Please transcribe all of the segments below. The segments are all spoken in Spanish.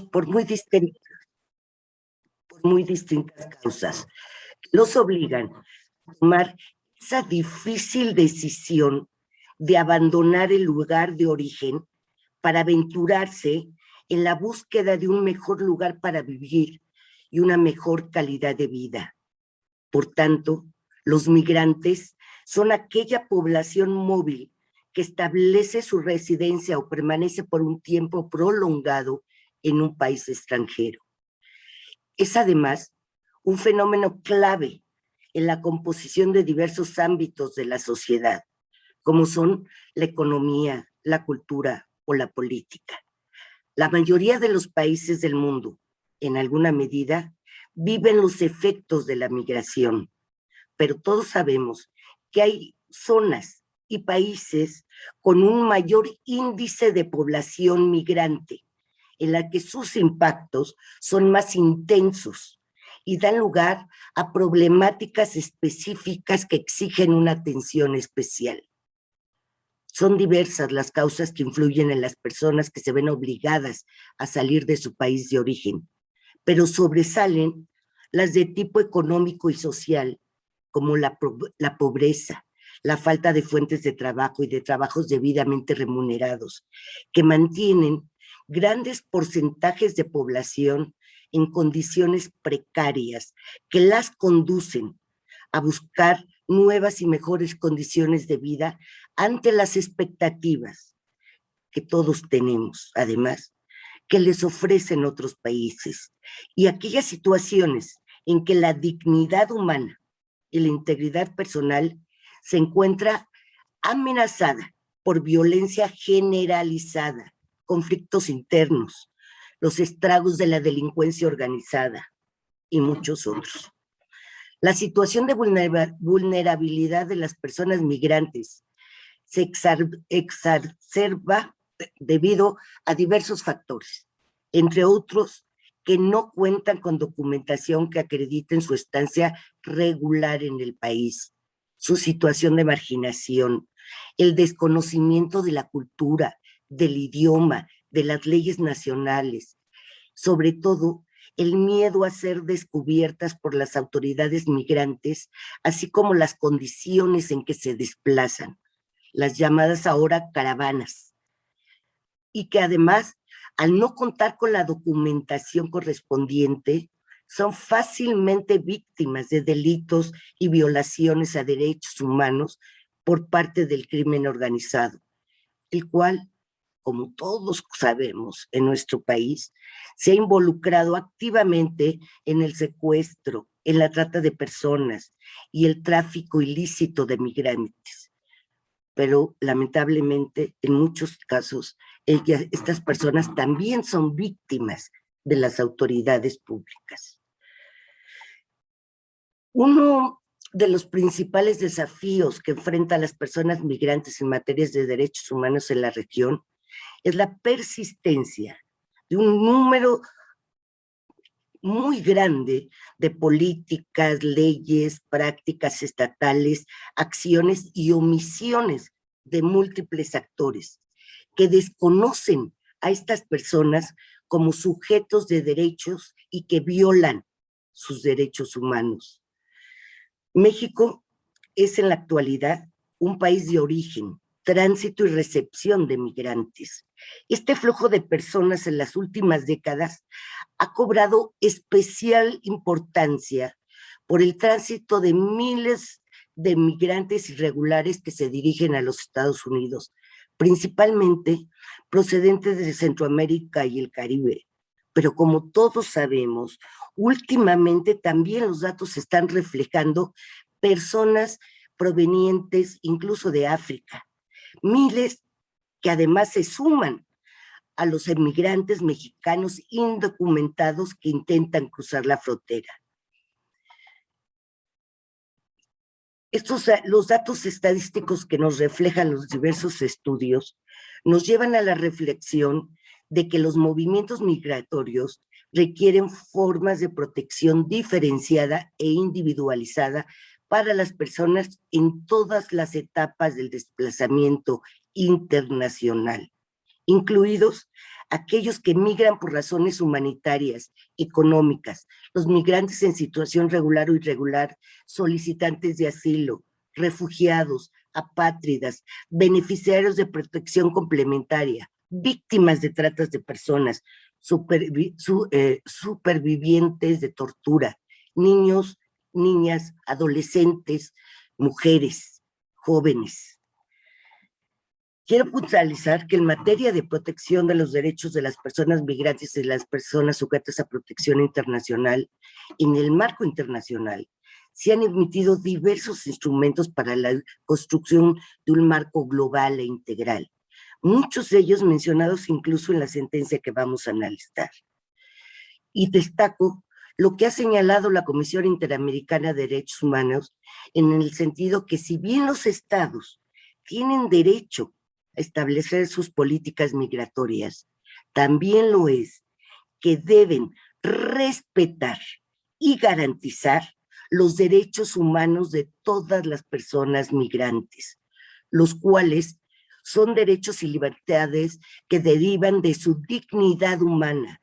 por muy distintas causas, los obligan a tomar esa difícil decisión de abandonar el lugar de origen para aventurarse en la búsqueda de un mejor lugar para vivir y una mejor calidad de vida. Por tanto, los migrantes son aquella población móvil que establece su residencia o permanece por un tiempo prolongado en un país extranjero. Es además un fenómeno clave en la composición de diversos ámbitos de la sociedad, como son la economía, la cultura o la política. La mayoría de los países del mundo, en alguna medida, viven los efectos de la migración, pero todos sabemos que hay zonas y países con un mayor índice de población migrante, en la que sus impactos son más intensos y dan lugar a problemáticas específicas que exigen una atención especial. Son diversas las causas que influyen en las personas que se ven obligadas a salir de su país de origen, pero sobresalen las de tipo económico y social, como la pobreza, la falta de fuentes de trabajo y de trabajos debidamente remunerados, que mantienen grandes porcentajes de población en condiciones precarias, que las conducen a buscar nuevas y mejores condiciones de vida ante las expectativas que todos tenemos, además, que les ofrecen otros países, y aquellas situaciones en que la dignidad humana y la integridad personal se encuentra amenazada por violencia generalizada, conflictos internos, los estragos de la delincuencia organizada y muchos otros. La situación de vulnerabilidad de las personas migrantes se exacerba debido a diversos factores, entre otros que no cuentan con documentación que acrediten su estancia regular en el país, su situación de marginación, el desconocimiento de la cultura, del idioma, de las leyes nacionales, sobre todo el miedo a ser descubiertas por las autoridades migrantes, así como las condiciones en que se desplazan, las llamadas ahora caravanas, y que además, al no contar con la documentación correspondiente, son fácilmente víctimas de delitos y violaciones a derechos humanos por parte del crimen organizado, el cual, como todos sabemos en nuestro país, se ha involucrado activamente en el secuestro, en la trata de personas y el tráfico ilícito de migrantes. Pero lamentablemente, en muchos casos, estas personas también son víctimas de las autoridades públicas. Uno de los principales desafíos que enfrentan las personas migrantes en materias de derechos humanos en la región es la persistencia de un número muy grande de políticas, leyes, prácticas estatales, acciones y omisiones de múltiples actores que desconocen a estas personas como sujetos de derechos y que violan sus derechos humanos. México es en la actualidad un país de origen, tránsito y recepción de migrantes. Este flujo de personas en las últimas décadas ha cobrado especial importancia por el tránsito de miles de migrantes irregulares que se dirigen a los Estados Unidos, principalmente procedentes de Centroamérica y el Caribe. Pero como todos sabemos, últimamente también los datos están reflejando personas provenientes incluso de África, miles que además se suman a los emigrantes mexicanos indocumentados que intentan cruzar la frontera. Los datos estadísticos que nos reflejan los diversos estudios nos llevan a la reflexión de que los movimientos migratorios requieren formas de protección diferenciada e individualizada para las personas en todas las etapas del desplazamiento internacional, incluidos aquellos que migran por razones humanitarias, económicas, los migrantes en situación regular o irregular, solicitantes de asilo, refugiados, apátridas, beneficiarios de protección complementaria, víctimas de tratas de personas, supervivientes de tortura, niños, niñas, adolescentes, mujeres, jóvenes. Quiero puntualizar que en materia de protección de los derechos de las personas migrantes y de las personas sujetas a protección internacional, en el marco internacional, se han emitido diversos instrumentos para la construcción de un marco global e integral, muchos de ellos mencionados incluso en la sentencia que vamos a analizar. Y destaco lo que ha señalado la Comisión Interamericana de Derechos Humanos, en el sentido que si bien los estados tienen derecho a establecer sus políticas migratorias, también lo es que deben respetar y garantizar los derechos humanos de todas las personas migrantes, los cuales son derechos y libertades que derivan de su dignidad humana,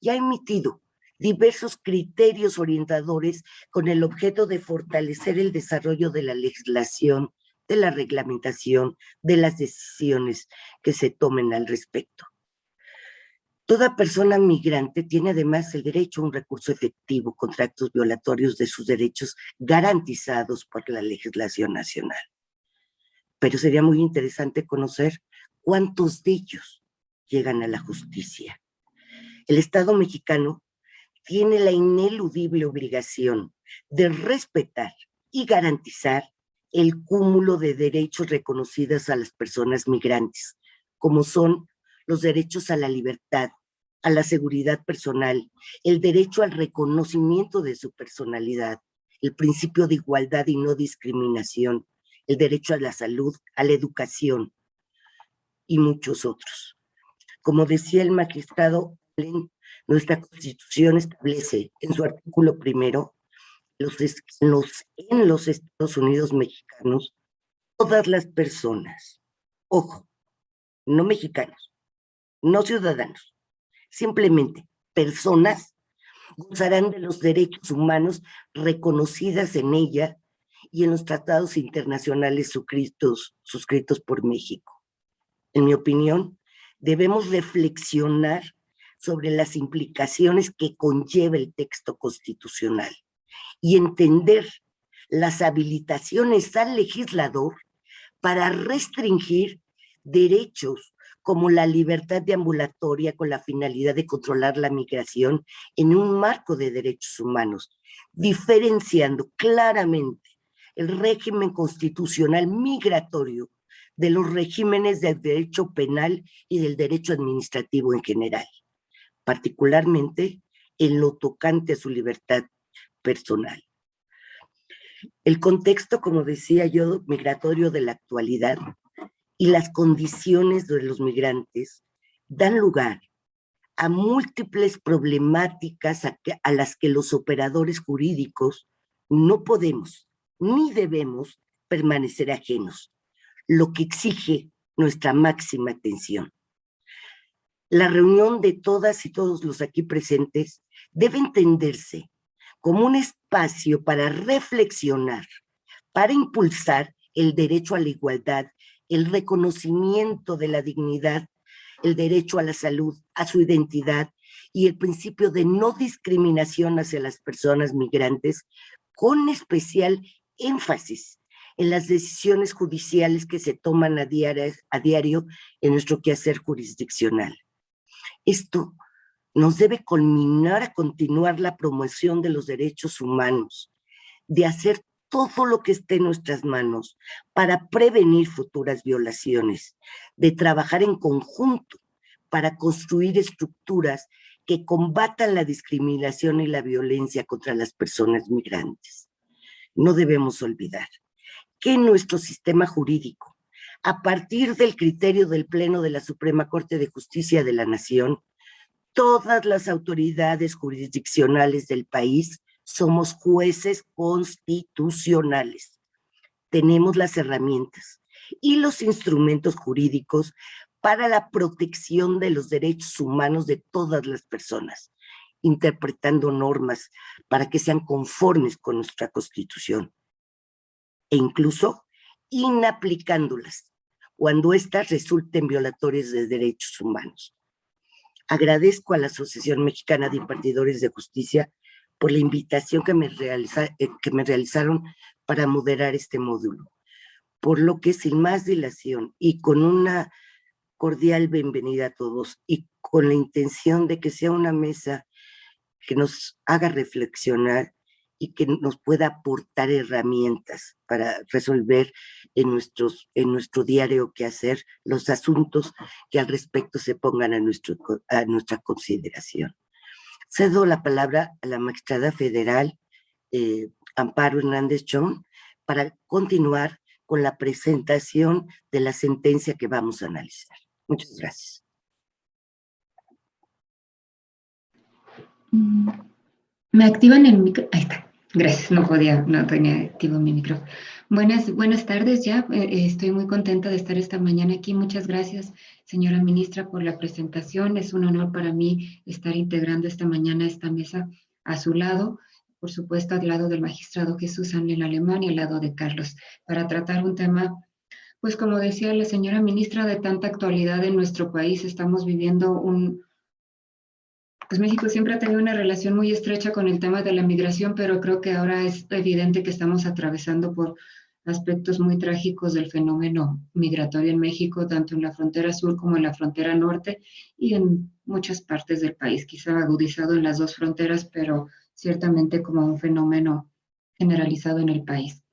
y ha emitido diversos criterios orientadores con el objeto de fortalecer el desarrollo de la legislación, de la reglamentación, de las decisiones que se tomen al respecto. Toda persona migrante tiene además el derecho a un recurso efectivo contra actos violatorios de sus derechos garantizados por la legislación nacional. Pero sería muy interesante conocer cuántos de ellos llegan a la justicia. El Estado mexicano tiene la ineludible obligación de respetar y garantizar el cúmulo de derechos reconocidos a las personas migrantes, como son los derechos a la libertad, a la seguridad personal, el derecho al reconocimiento de su personalidad, el principio de igualdad y no discriminación, el derecho a la salud, a la educación y muchos otros. Como decía el magistrado, nuestra Constitución establece en su artículo primero, en los Estados Unidos mexicanos, todas las personas, ojo, no mexicanos, no ciudadanos, simplemente personas, gozarán de los derechos humanos reconocidas en ella y en los tratados internacionales suscritos por México. En mi opinión, debemos reflexionar sobre las implicaciones que conlleva el texto constitucional y entender las habilitaciones al legislador para restringir derechos como la libertad deambulatoria con la finalidad de controlar la migración en un marco de derechos humanos, diferenciando claramente el régimen constitucional migratorio de los regímenes del derecho penal y del derecho administrativo en general, particularmente en lo tocante a su libertad personal. El contexto, como decía yo, migratorio de la actualidad y las condiciones de los migrantes dan lugar a múltiples problemáticas a las que los operadores jurídicos no podemos ni debemos permanecer ajenos, lo que exige nuestra máxima atención. La reunión de todas y todos los aquí presentes debe entenderse como un espacio para reflexionar, para impulsar el derecho a la igualdad, el reconocimiento de la dignidad, el derecho a la salud, a su identidad y el principio de no discriminación hacia las personas migrantes, con especial énfasis en las decisiones judiciales que se toman a diario en nuestro quehacer jurisdiccional. Esto nos debe culminar a continuar la promoción de los derechos humanos, de hacer todo lo que esté en nuestras manos para prevenir futuras violaciones, de trabajar en conjunto para construir estructuras que combatan la discriminación y la violencia contra las personas migrantes. No debemos olvidar que en nuestro sistema jurídico, a partir del criterio del Pleno de la Suprema Corte de Justicia de la Nación, todas las autoridades jurisdiccionales del país somos jueces constitucionales. Tenemos las herramientas y los instrumentos jurídicos para la protección de los derechos humanos de todas las personas, interpretando normas para que sean conformes con nuestra Constitución e incluso inaplicándolas cuando éstas resulten violatorias de derechos humanos. Agradezco a la Asociación Mexicana de Impartidores de Justicia por la invitación que me realizaron para moderar este módulo, por lo que sin más dilación y con una cordial bienvenida a todos y con la intención de que sea una mesa que nos haga reflexionar y que nos pueda aportar herramientas para resolver en nuestro diario quehacer los asuntos que al respecto se pongan a nuestra consideración. Cedo la palabra a la magistrada federal Amparo Hernández Chong para continuar con la presentación de la sentencia que vamos a analizar. Muchas gracias. ¿Me activan el micro? Ahí está. Gracias, no tenía activo mi micrófono. Buenas tardes ya. Estoy muy contenta de estar esta mañana aquí. Muchas gracias, señora ministra, por la presentación. Es un honor para mí estar integrando esta mañana esta mesa a su lado, por supuesto, al lado del magistrado Jesús Ángel Alemán y al lado de Carlos, para tratar un tema, pues como decía la señora ministra, de tanta actualidad en nuestro país. Estamos viviendo pues México siempre ha tenido una relación muy estrecha con el tema de la migración, pero creo que ahora es evidente que estamos atravesando por aspectos muy trágicos del fenómeno migratorio en México, tanto en la frontera sur como en la frontera norte y en muchas partes del país, quizá agudizado en las dos fronteras, pero ciertamente como un fenómeno generalizado en el país.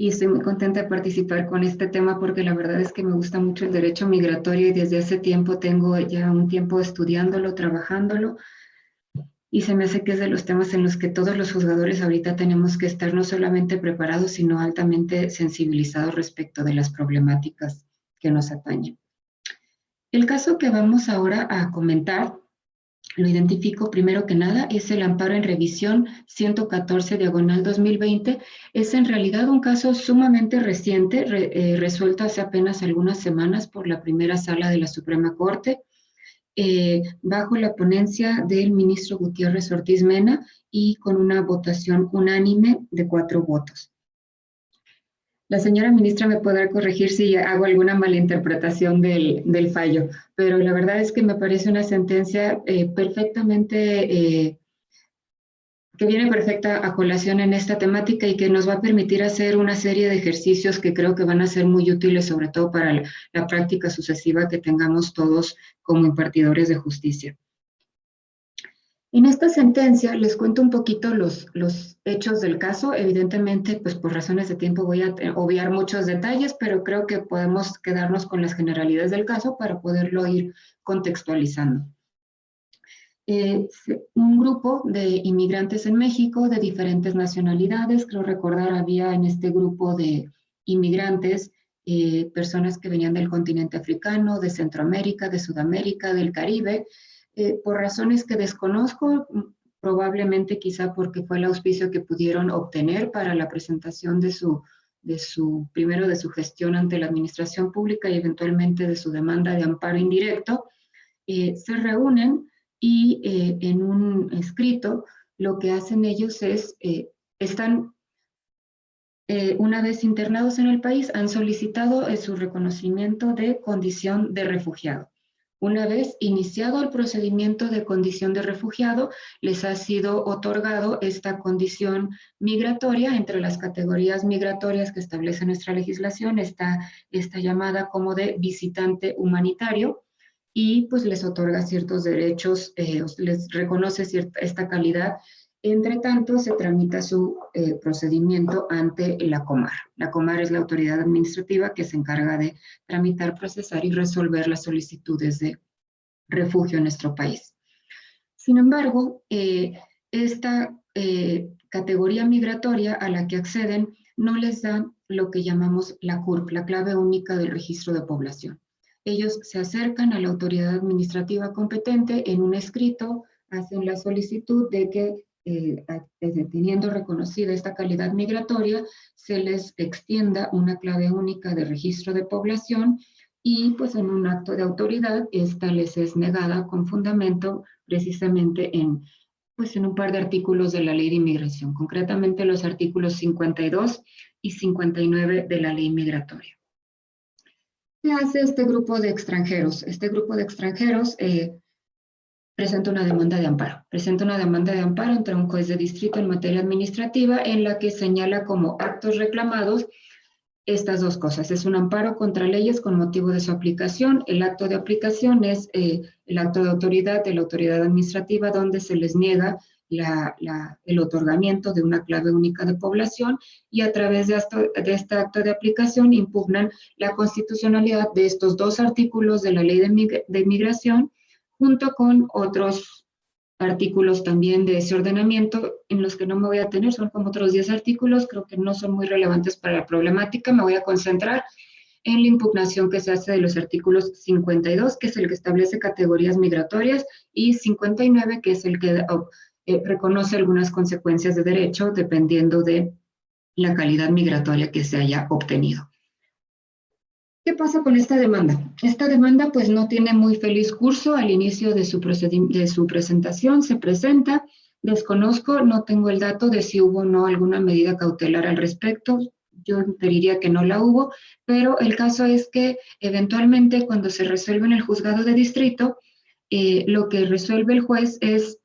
Y estoy muy contenta de participar con este tema porque la verdad es que me gusta mucho el derecho migratorio y desde hace tiempo tengo ya un tiempo estudiándolo, trabajándolo, y se me hace que es de los temas en los que todos los juzgadores ahorita tenemos que estar no solamente preparados, sino altamente sensibilizados respecto de las problemáticas que nos atañen. El caso que vamos ahora a comentar, lo identifico primero que nada, es el amparo en revisión 114/2020. Es en realidad un caso sumamente reciente, resuelto hace apenas algunas semanas por la primera sala de la Suprema Corte, bajo la ponencia del ministro Gutiérrez Ortiz Mena y con una votación unánime de 4 votos. La señora ministra me podrá corregir si hago alguna malinterpretación del fallo, pero la verdad es que me parece una sentencia perfectamente, que viene perfecta a colación en esta temática y que nos va a permitir hacer una serie de ejercicios que creo que van a ser muy útiles, sobre todo para la práctica sucesiva que tengamos todos como impartidores de justicia. En esta sentencia les cuento un poquito los hechos del caso. Evidentemente, pues por razones de tiempo voy a obviar muchos detalles, pero creo que podemos quedarnos con las generalidades del caso para poderlo ir contextualizando. Un grupo de inmigrantes en México de diferentes nacionalidades, creo recordar había en este grupo de inmigrantes personas que venían del continente africano, de Centroamérica, de Sudamérica, del Caribe, por razones que desconozco, probablemente quizá porque fue el auspicio que pudieron obtener para la presentación primero de su gestión ante la administración pública y eventualmente de su demanda de amparo indirecto, se reúnen y en un escrito lo que hacen ellos es, una vez internados en el país, han solicitado su reconocimiento de condición de refugiado. Una vez iniciado el procedimiento de condición de refugiado, les ha sido otorgado esta condición migratoria. Entre las categorías migratorias que establece nuestra legislación está esta llamada como de visitante humanitario y pues les otorga ciertos derechos, les reconoce esta calidad. Entre tanto, se tramita su procedimiento ante la Comar. La Comar es la autoridad administrativa que se encarga de tramitar, procesar y resolver las solicitudes de refugio en nuestro país. Sin embargo, esta categoría migratoria a la que acceden no les da lo que llamamos la CURP, la clave única del registro de población. Ellos se acercan a la autoridad administrativa competente en un escrito, hacen la solicitud de que teniendo reconocida esta calidad migratoria, se les extienda una clave única de registro de población y pues en un acto de autoridad esta les es negada con fundamento precisamente pues en un par de artículos de la Ley de Inmigración, concretamente los artículos 52 y 59 de la Ley Migratoria. ¿Qué hace este grupo de extranjeros? Este grupo de extranjeros presenta una demanda de amparo. Presenta una demanda de amparo ante un juez de distrito en materia administrativa en la que señala como actos reclamados estas dos cosas. Es un amparo contra leyes con motivo de su aplicación. El acto de aplicación es el acto de la autoridad administrativa, donde se les niega el otorgamiento de una clave única de población y a través de este acto de aplicación impugnan la constitucionalidad de estos dos artículos de la Ley de Migración junto con otros artículos también de ese ordenamiento en los que no me voy a tener, son como otros 10 artículos, creo que no son muy relevantes para la problemática, me voy a concentrar en la impugnación que se hace de los artículos 52, que es el que establece categorías migratorias, y 59, que es el que reconoce algunas consecuencias de derecho dependiendo de la calidad migratoria que se haya obtenido. ¿Qué pasa con esta demanda? Esta demanda pues no tiene muy feliz curso al inicio de su presentación, se presenta, desconozco, no tengo el dato de si hubo o no alguna medida cautelar al respecto, yo diría que no la hubo, pero el caso es que eventualmente cuando se resuelve en el juzgado de distrito, lo que resuelve el juez es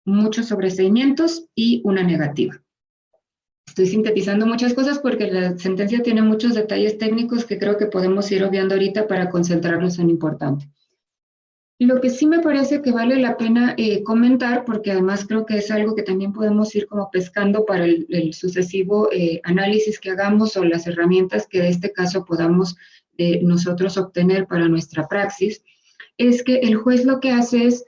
muchos sobreseimientos y una negativa. Estoy sintetizando muchas cosas porque la sentencia tiene muchos detalles técnicos que creo que podemos ir obviando ahorita para concentrarnos en lo importante. Lo que sí me parece que vale la pena comentar, porque además creo que es algo que también podemos ir como pescando para el sucesivo análisis que hagamos o las herramientas que de este caso podamos nosotros obtener para nuestra praxis, es que el juez lo que hace es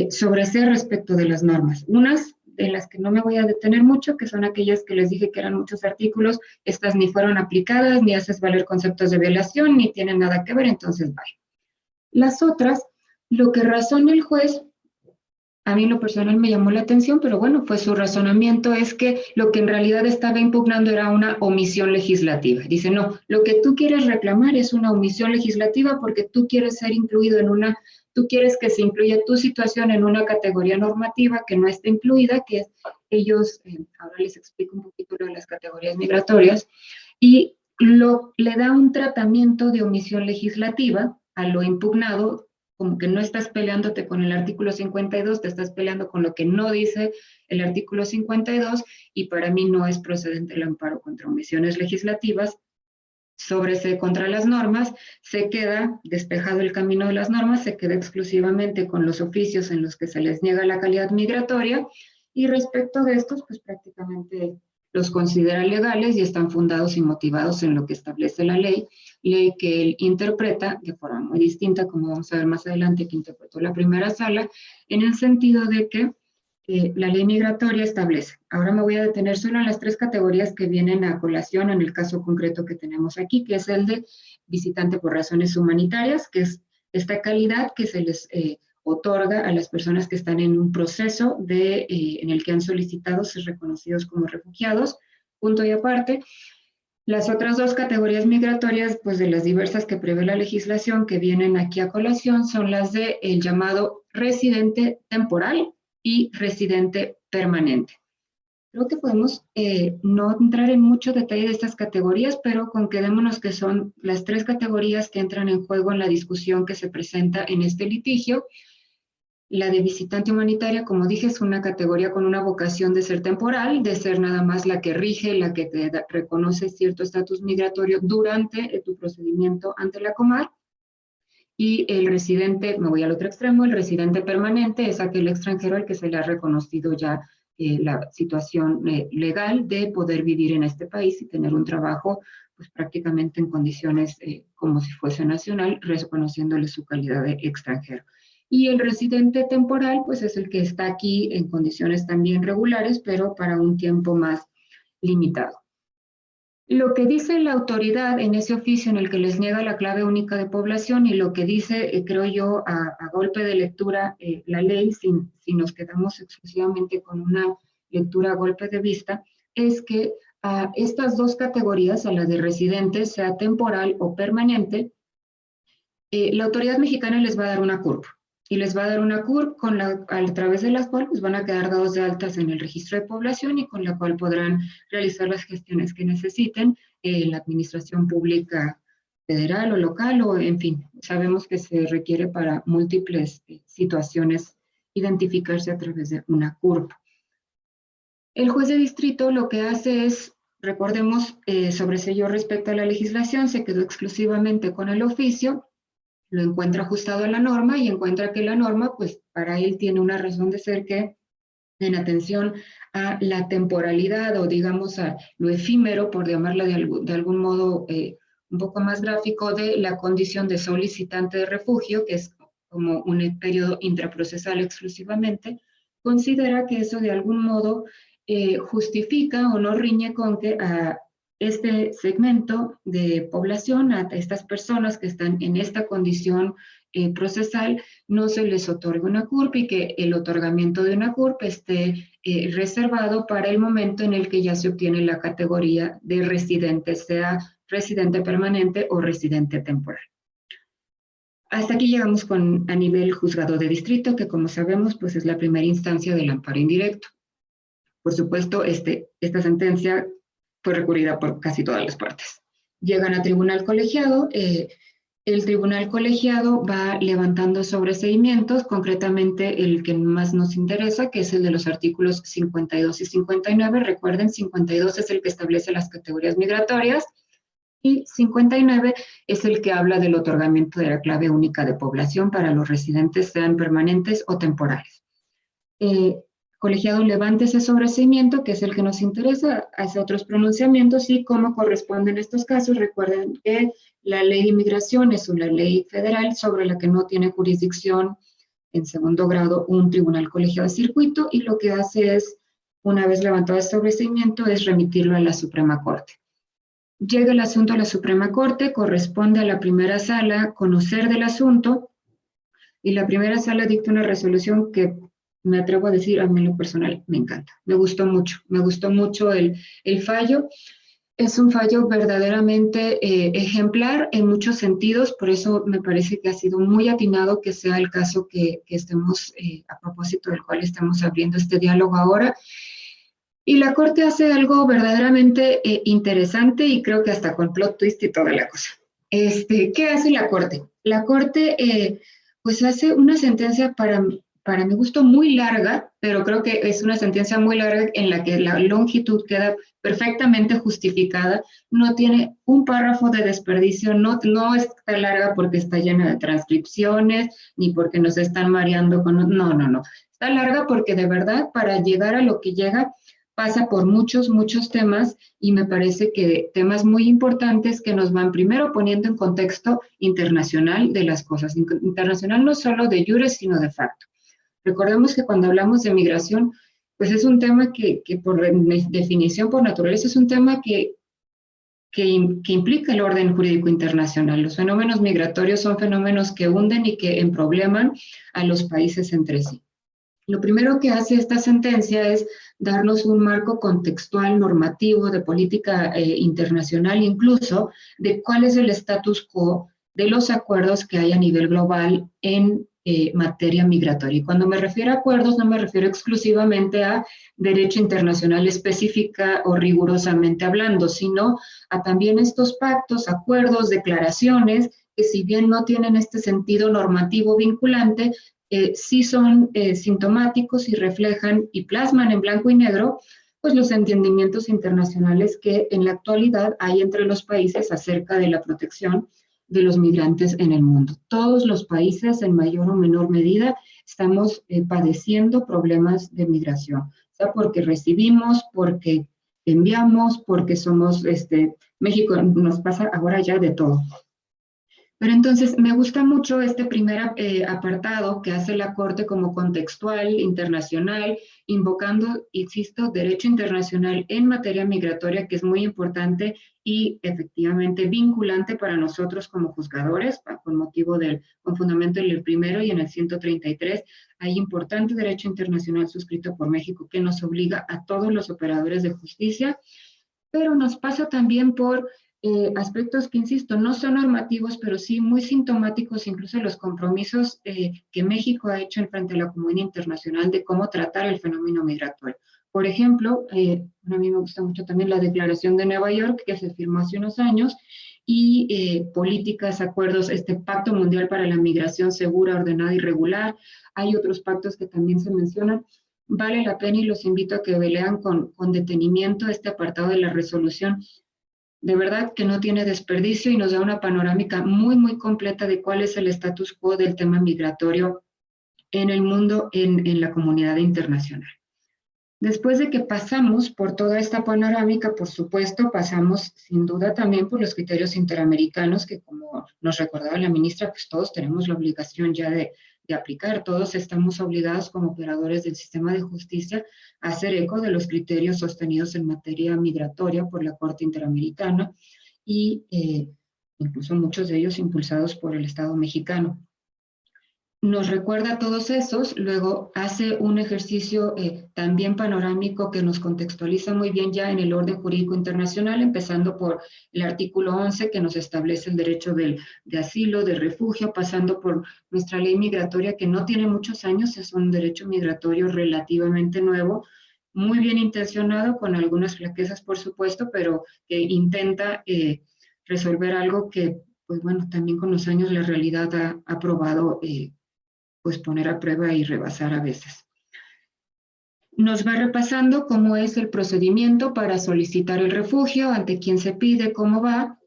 sobreseer respecto de las normas. Unas de las que no me voy a detener mucho, que son aquellas que les dije que eran muchos artículos, estas ni fueron aplicadas, ni haces valer conceptos de violación, ni tienen nada que ver, entonces vaya. Las otras, lo que razona el juez, a mí en lo personal me llamó la atención, pero bueno, pues su razonamiento es que lo que en realidad estaba impugnando era una omisión legislativa. Dice, no, lo que tú quieres reclamar es una omisión legislativa porque tú quieres ser incluido tú quieres que se incluya tu situación en una categoría normativa que no está incluida, que es ellos, ahora les explico un poquito lo de las categorías migratorias, y le da un tratamiento de omisión legislativa a lo impugnado, como que no estás peleándote con el artículo 52, te estás peleando con lo que no dice el artículo 52, y para mí no es procedente el amparo contra omisiones legislativas. Sobresee contra las normas, se queda despejado el camino de las normas, se queda exclusivamente con los oficios en los que se les niega la calidad migratoria, y respecto de estos, pues prácticamente los considera legales y están fundados y motivados en lo que establece la ley que él interpreta de forma muy distinta, como vamos a ver más adelante, que interpretó la primera sala, en el sentido de que la ley migratoria establece. Ahora me voy a detener solo en las tres categorías que vienen a colación en el caso concreto que tenemos aquí, que es el de visitante por razones humanitarias, que es esta calidad que se les otorga a las personas que están en un proceso en el que han solicitado ser reconocidos como refugiados, punto y aparte. Las otras dos categorías migratorias, pues de las diversas que prevé la legislación que vienen aquí a colación, son las del llamado residente temporal y residente permanente. Creo que podemos no entrar en mucho detalle de estas categorías, pero quedémonos que son las tres categorías que entran en juego en la discusión que se presenta en este litigio. La de visitante humanitaria, como dije, es una categoría con una vocación de ser temporal, de ser nada más la que rige, la que te reconoce cierto estatus migratorio durante tu procedimiento ante la Comar. Y el residente, me voy al otro extremo, el residente permanente es aquel extranjero al que se le ha reconocido ya la situación legal de poder vivir en este país y tener un trabajo pues prácticamente en condiciones como si fuese nacional, reconociéndole su calidad de extranjero. Y el residente temporal pues es el que está aquí en condiciones también regulares, pero para un tiempo más limitado. Lo que dice la autoridad en ese oficio en el que les niega la clave única de población y lo que dice, creo yo, a golpe de lectura la ley, si nos quedamos exclusivamente con una lectura a golpe de vista, es que a estas dos categorías, a la de residentes, sea temporal o permanente, la autoridad mexicana les va a dar una CURP, y les va a dar una CURP a través de la cual pues, van a quedar dados de altas en el registro de población y con la cual podrán realizar las gestiones que necesiten en la administración pública federal o local, o en fin, sabemos que se requiere para múltiples situaciones identificarse a través de una CURP. El juez de distrito lo que hace es, recordemos, sobreseyó respecto a la legislación, se quedó exclusivamente con el oficio, lo encuentra ajustado a la norma y encuentra que la norma, pues para él tiene una razón de ser que en atención a la temporalidad o digamos a lo efímero, por llamarla de algún modo un poco más gráfico, de la condición de solicitante de refugio, que es como un periodo intraprocesal exclusivamente, considera que eso de algún modo justifica o no riñe con que a este segmento de población, a estas personas que están en esta condición procesal, no se les otorga una CURP y que el otorgamiento de una CURP esté reservado para el momento en el que ya se obtiene la categoría de residente, sea residente permanente o residente temporal. Hasta aquí llegamos a nivel juzgado de distrito, que como sabemos, pues es la primera instancia del amparo indirecto. Por supuesto, esta sentencia fue recurrida por casi todas las partes. Llegan a tribunal colegiado, el tribunal colegiado va levantando sobreseimientos, concretamente el que más nos interesa, que es el de los artículos 52 y 59. Recuerden, 52 es el que establece las categorías migratorias y 59 es el que habla del otorgamiento de la clave única de población para los residentes, sean permanentes o temporales. Colegiado levanta ese sobreseimiento, que es el que nos interesa, hace otros pronunciamientos y cómo corresponden estos casos. Recuerden que la ley de inmigración es una ley federal sobre la que no tiene jurisdicción en segundo grado un tribunal colegiado de circuito, y lo que hace es, una vez levantado el sobreseimiento, es remitirlo a la Suprema Corte. Llega el asunto a la Suprema Corte, corresponde a la primera sala conocer del asunto, y la primera sala dicta una resolución que me atrevo a decir, a mí en lo personal me encanta, me gustó mucho el fallo. Es un fallo verdaderamente ejemplar en muchos sentidos, por eso me parece que ha sido muy atinado que sea el caso que estemos, a propósito del cual estamos abriendo este diálogo ahora. Y la Corte hace algo verdaderamente interesante y creo que hasta con plot twist y toda la cosa. ¿Qué hace la Corte? La Corte pues hace una sentencia para mi gusto muy larga, pero creo que es una sentencia muy larga en la que la longitud queda perfectamente justificada, no tiene un párrafo de desperdicio, no está larga porque está llena de transcripciones, ni porque nos están mareando con... No. Está larga porque de verdad para llegar a lo que llega pasa por muchos temas, y me parece que temas muy importantes que nos van primero poniendo en contexto internacional de las cosas, internacional no solo de jure, sino de facto. Recordemos que cuando hablamos de migración, pues es un tema que por definición, por naturaleza, es un tema que implica el orden jurídico internacional. Los fenómenos migratorios son fenómenos que hunden y que emprobleman a los países entre sí. Lo primero que hace esta sentencia es darnos un marco contextual, normativo, de política internacional, incluso de cuál es el status quo de los acuerdos que hay a nivel global en materia migratoria. Y cuando me refiero a acuerdos, no me refiero exclusivamente a derecho internacional específica o rigurosamente hablando, sino a también estos pactos, acuerdos, declaraciones, que si bien no tienen este sentido normativo vinculante, sí son sintomáticos y reflejan y plasman en blanco y negro pues los entendimientos internacionales que en la actualidad hay entre los países acerca de la protección de los migrantes en el mundo. Todos los países, en mayor o menor medida, estamos padeciendo problemas de migración, o sea, porque recibimos, porque enviamos, porque somos, México nos pasa ahora ya de todo. Pero entonces me gusta mucho este primer apartado que hace la Corte como contextual, internacional, invocando, insisto, derecho internacional en materia migratoria, que es muy importante y efectivamente vinculante para nosotros como juzgadores, con motivo con fundamento en el primero y en el 133, hay importante derecho internacional suscrito por México que nos obliga a todos los operadores de justicia, pero nos pasa también por aspectos que, insisto, no son normativos, pero sí muy sintomáticos, incluso los compromisos que México ha hecho en frente a la comunidad internacional de cómo tratar el fenómeno migratorio. Por ejemplo, a mí me gusta mucho también la Declaración de Nueva York, que se firmó hace unos años, y políticas, acuerdos, este Pacto Mundial para la Migración Segura, Ordenada y Regular. Hay otros pactos que también se mencionan. Vale la pena y los invito a que lean con detenimiento este apartado de la resolución. De verdad que no tiene desperdicio y nos da una panorámica muy, muy completa de cuál es el status quo del tema migratorio en el mundo, en la comunidad internacional. Después de que pasamos por toda esta panorámica, por supuesto, pasamos sin duda también por los criterios interamericanos que, como nos recordaba la ministra, pues todos tenemos la obligación ya de aplicar, todos estamos obligados como operadores del sistema de justicia a hacer eco de los criterios sostenidos en materia migratoria por la Corte Interamericana y incluso muchos de ellos impulsados por el Estado mexicano. Nos recuerda a todos esos, luego hace un ejercicio también panorámico que nos contextualiza muy bien ya en el orden jurídico internacional, empezando por el artículo 11 que nos establece el derecho de asilo, de refugio, pasando por nuestra ley migratoria que no tiene muchos años, es un derecho migratorio relativamente nuevo, muy bien intencionado, con algunas flaquezas por supuesto, pero que intenta resolver algo que, pues bueno, también con los años la realidad ha probado pues poner a prueba y rebasar a veces. Nos va repasando cómo es el procedimiento para solicitar el refugio, ante quién se pide, cómo va.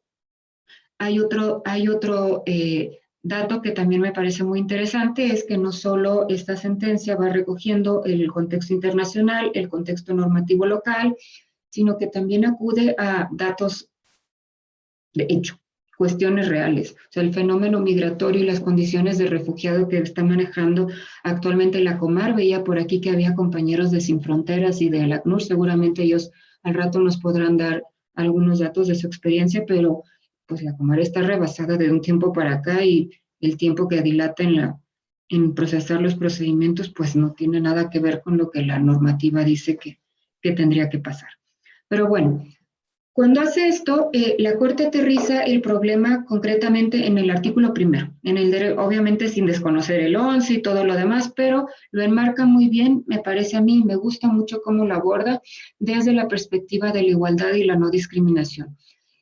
Hay otro dato que también me parece muy interesante, es que no solo esta sentencia va recogiendo el contexto internacional, el contexto normativo local, sino que también acude a datos de hecho, cuestiones reales. O sea, el fenómeno migratorio y las condiciones de refugiado que está manejando actualmente la Comar. Veía por aquí que había compañeros de Sin Fronteras y de la ACNUR, seguramente ellos al rato nos podrán dar algunos datos de su experiencia, pero pues la Comar está rebasada de un tiempo para acá y el tiempo que dilata en procesar los procedimientos pues no tiene nada que ver con lo que la normativa dice que tendría que pasar. Pero bueno, cuando hace esto, la Corte aterriza el problema concretamente en el artículo primero, obviamente sin desconocer el 11 y todo lo demás, pero lo enmarca muy bien, me parece a mí, me gusta mucho cómo lo aborda desde la perspectiva de la igualdad y la no discriminación.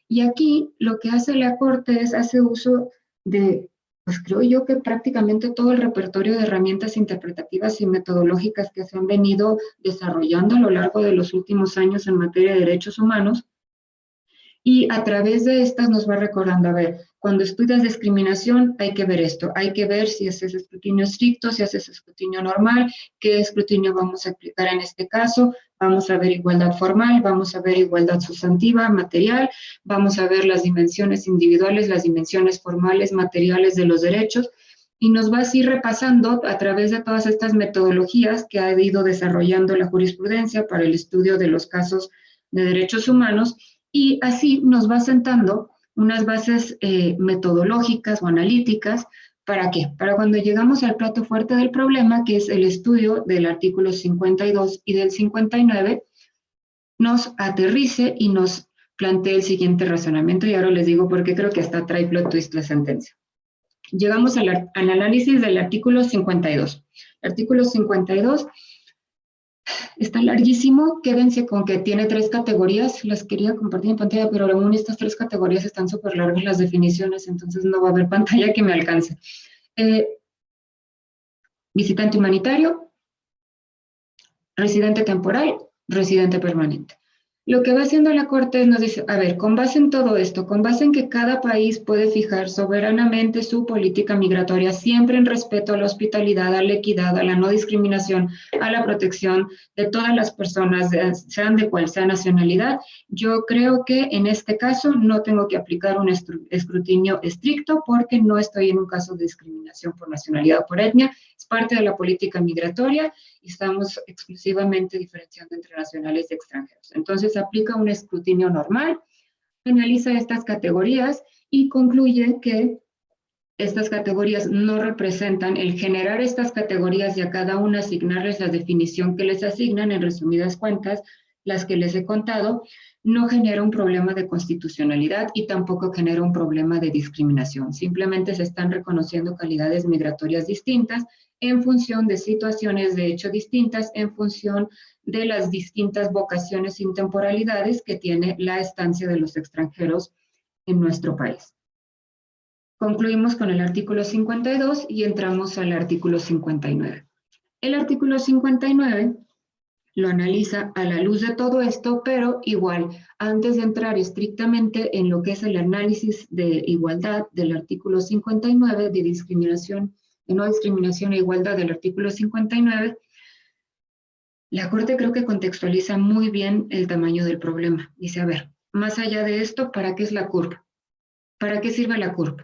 Y aquí lo que hace la Corte es hace uso de, pues creo yo que prácticamente todo el repertorio de herramientas interpretativas y metodológicas que se han venido desarrollando a lo largo de los últimos años en materia de derechos humanos. Y a través de estas nos va recordando, a ver, cuando estudias discriminación hay que ver esto, hay que ver si haces escrutinio estricto, si haces escrutinio normal, qué escrutinio vamos a aplicar en este caso, vamos a ver igualdad formal, vamos a ver igualdad sustantiva, material, vamos a ver las dimensiones individuales, las dimensiones formales, materiales de los derechos, y nos va así repasando a través de todas estas metodologías que ha ido desarrollando la jurisprudencia para el estudio de los casos de derechos humanos, y así nos va sentando unas bases metodológicas o analíticas. ¿Para qué? Para cuando llegamos al plato fuerte del problema, que es el estudio del artículo 52 y del 59, nos aterrice y nos plantee el siguiente razonamiento, y ahora les digo por qué creo que hasta trae plot twist la sentencia. Llegamos al análisis del artículo 52. El artículo 52 está larguísimo, quédense con que tiene 3 categorías, las quería compartir en pantalla, pero aún estas 3 categorías están súper largas las definiciones, entonces no va a haber pantalla que me alcance. Visitante humanitario, residente temporal, residente permanente. Lo que va haciendo la Corte nos dice, a ver, con base en todo esto, con base en que cada país puede fijar soberanamente su política migratoria, siempre en respeto a la hospitalidad, a la equidad, a la no discriminación, a la protección de todas las personas, sean de cual sea nacionalidad, yo creo que en este caso no tengo que aplicar un escrutinio estricto porque no estoy en un caso de discriminación por nacionalidad o por etnia, es parte de la política migratoria y estamos exclusivamente diferenciando entre nacionales y extranjeros. Entonces aplica un escrutinio normal, analiza estas categorías y concluye que estas categorías no representan, el generar estas categorías y a cada una asignarles la definición que les asignan, en resumidas cuentas, las que les he contado, no genera un problema de constitucionalidad y tampoco genera un problema de discriminación. Simplemente se están reconociendo calidades migratorias distintas en función de situaciones de hecho distintas, en función de las distintas vocaciones y temporalidades que tiene la estancia de los extranjeros en nuestro país. Concluimos con el artículo 52 y entramos al artículo 59. El artículo 59 lo analiza a la luz de todo esto, pero igual, antes de entrar estrictamente en lo que es el análisis de igualdad del artículo 59, de discriminación, de no discriminación e igualdad del artículo 59, la Corte creo que contextualiza muy bien el tamaño del problema. Dice, a ver, más allá de esto, ¿para qué es la CURP? ¿Para qué sirve la CURP?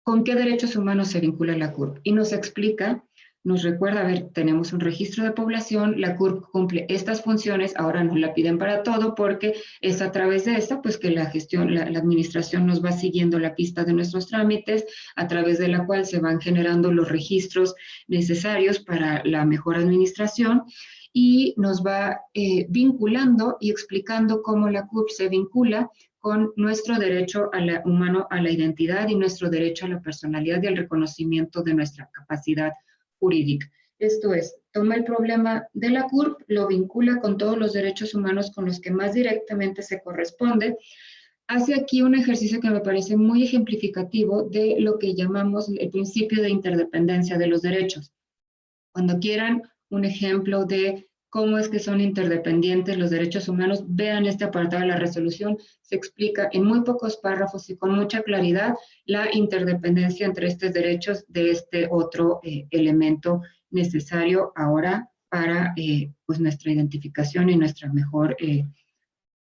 ¿Con qué derechos humanos se vincula la CURP? Y nos explica, nos recuerda, a ver, tenemos un registro de población, la CURP cumple estas funciones, ahora nos la piden para todo porque es a través de esta, pues que la gestión, la administración nos va siguiendo la pista de nuestros trámites, a través de la cual se van generando los registros necesarios para la mejor administración y nos va vinculando y explicando cómo la CURP se vincula con nuestro derecho humano a la identidad y nuestro derecho a la personalidad y al reconocimiento de nuestra capacidad jurídica. Esto es, toma el problema de la CURP, lo vincula con todos los derechos humanos con los que más directamente se corresponde, hace aquí un ejercicio que me parece muy ejemplificativo de lo que llamamos el principio de interdependencia de los derechos. Cuando quieran un ejemplo de cómo es que son interdependientes los derechos humanos, vean este apartado de la resolución, se explica en muy pocos párrafos y con mucha claridad la interdependencia entre estos derechos de este otro elemento necesario ahora para pues nuestra identificación y nuestro mejor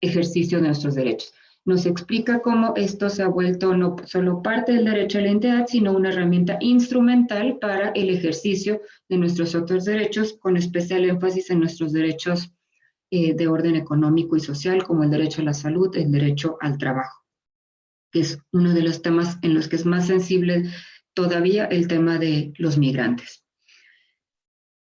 ejercicio de nuestros derechos. Nos explica cómo esto se ha vuelto no solo parte del derecho a la identidad, sino una herramienta instrumental para el ejercicio de nuestros otros derechos, con especial énfasis en nuestros derechos de orden económico y social, como el derecho a la salud, el derecho al trabajo, que es uno de los temas en los que es más sensible todavía el tema de los migrantes.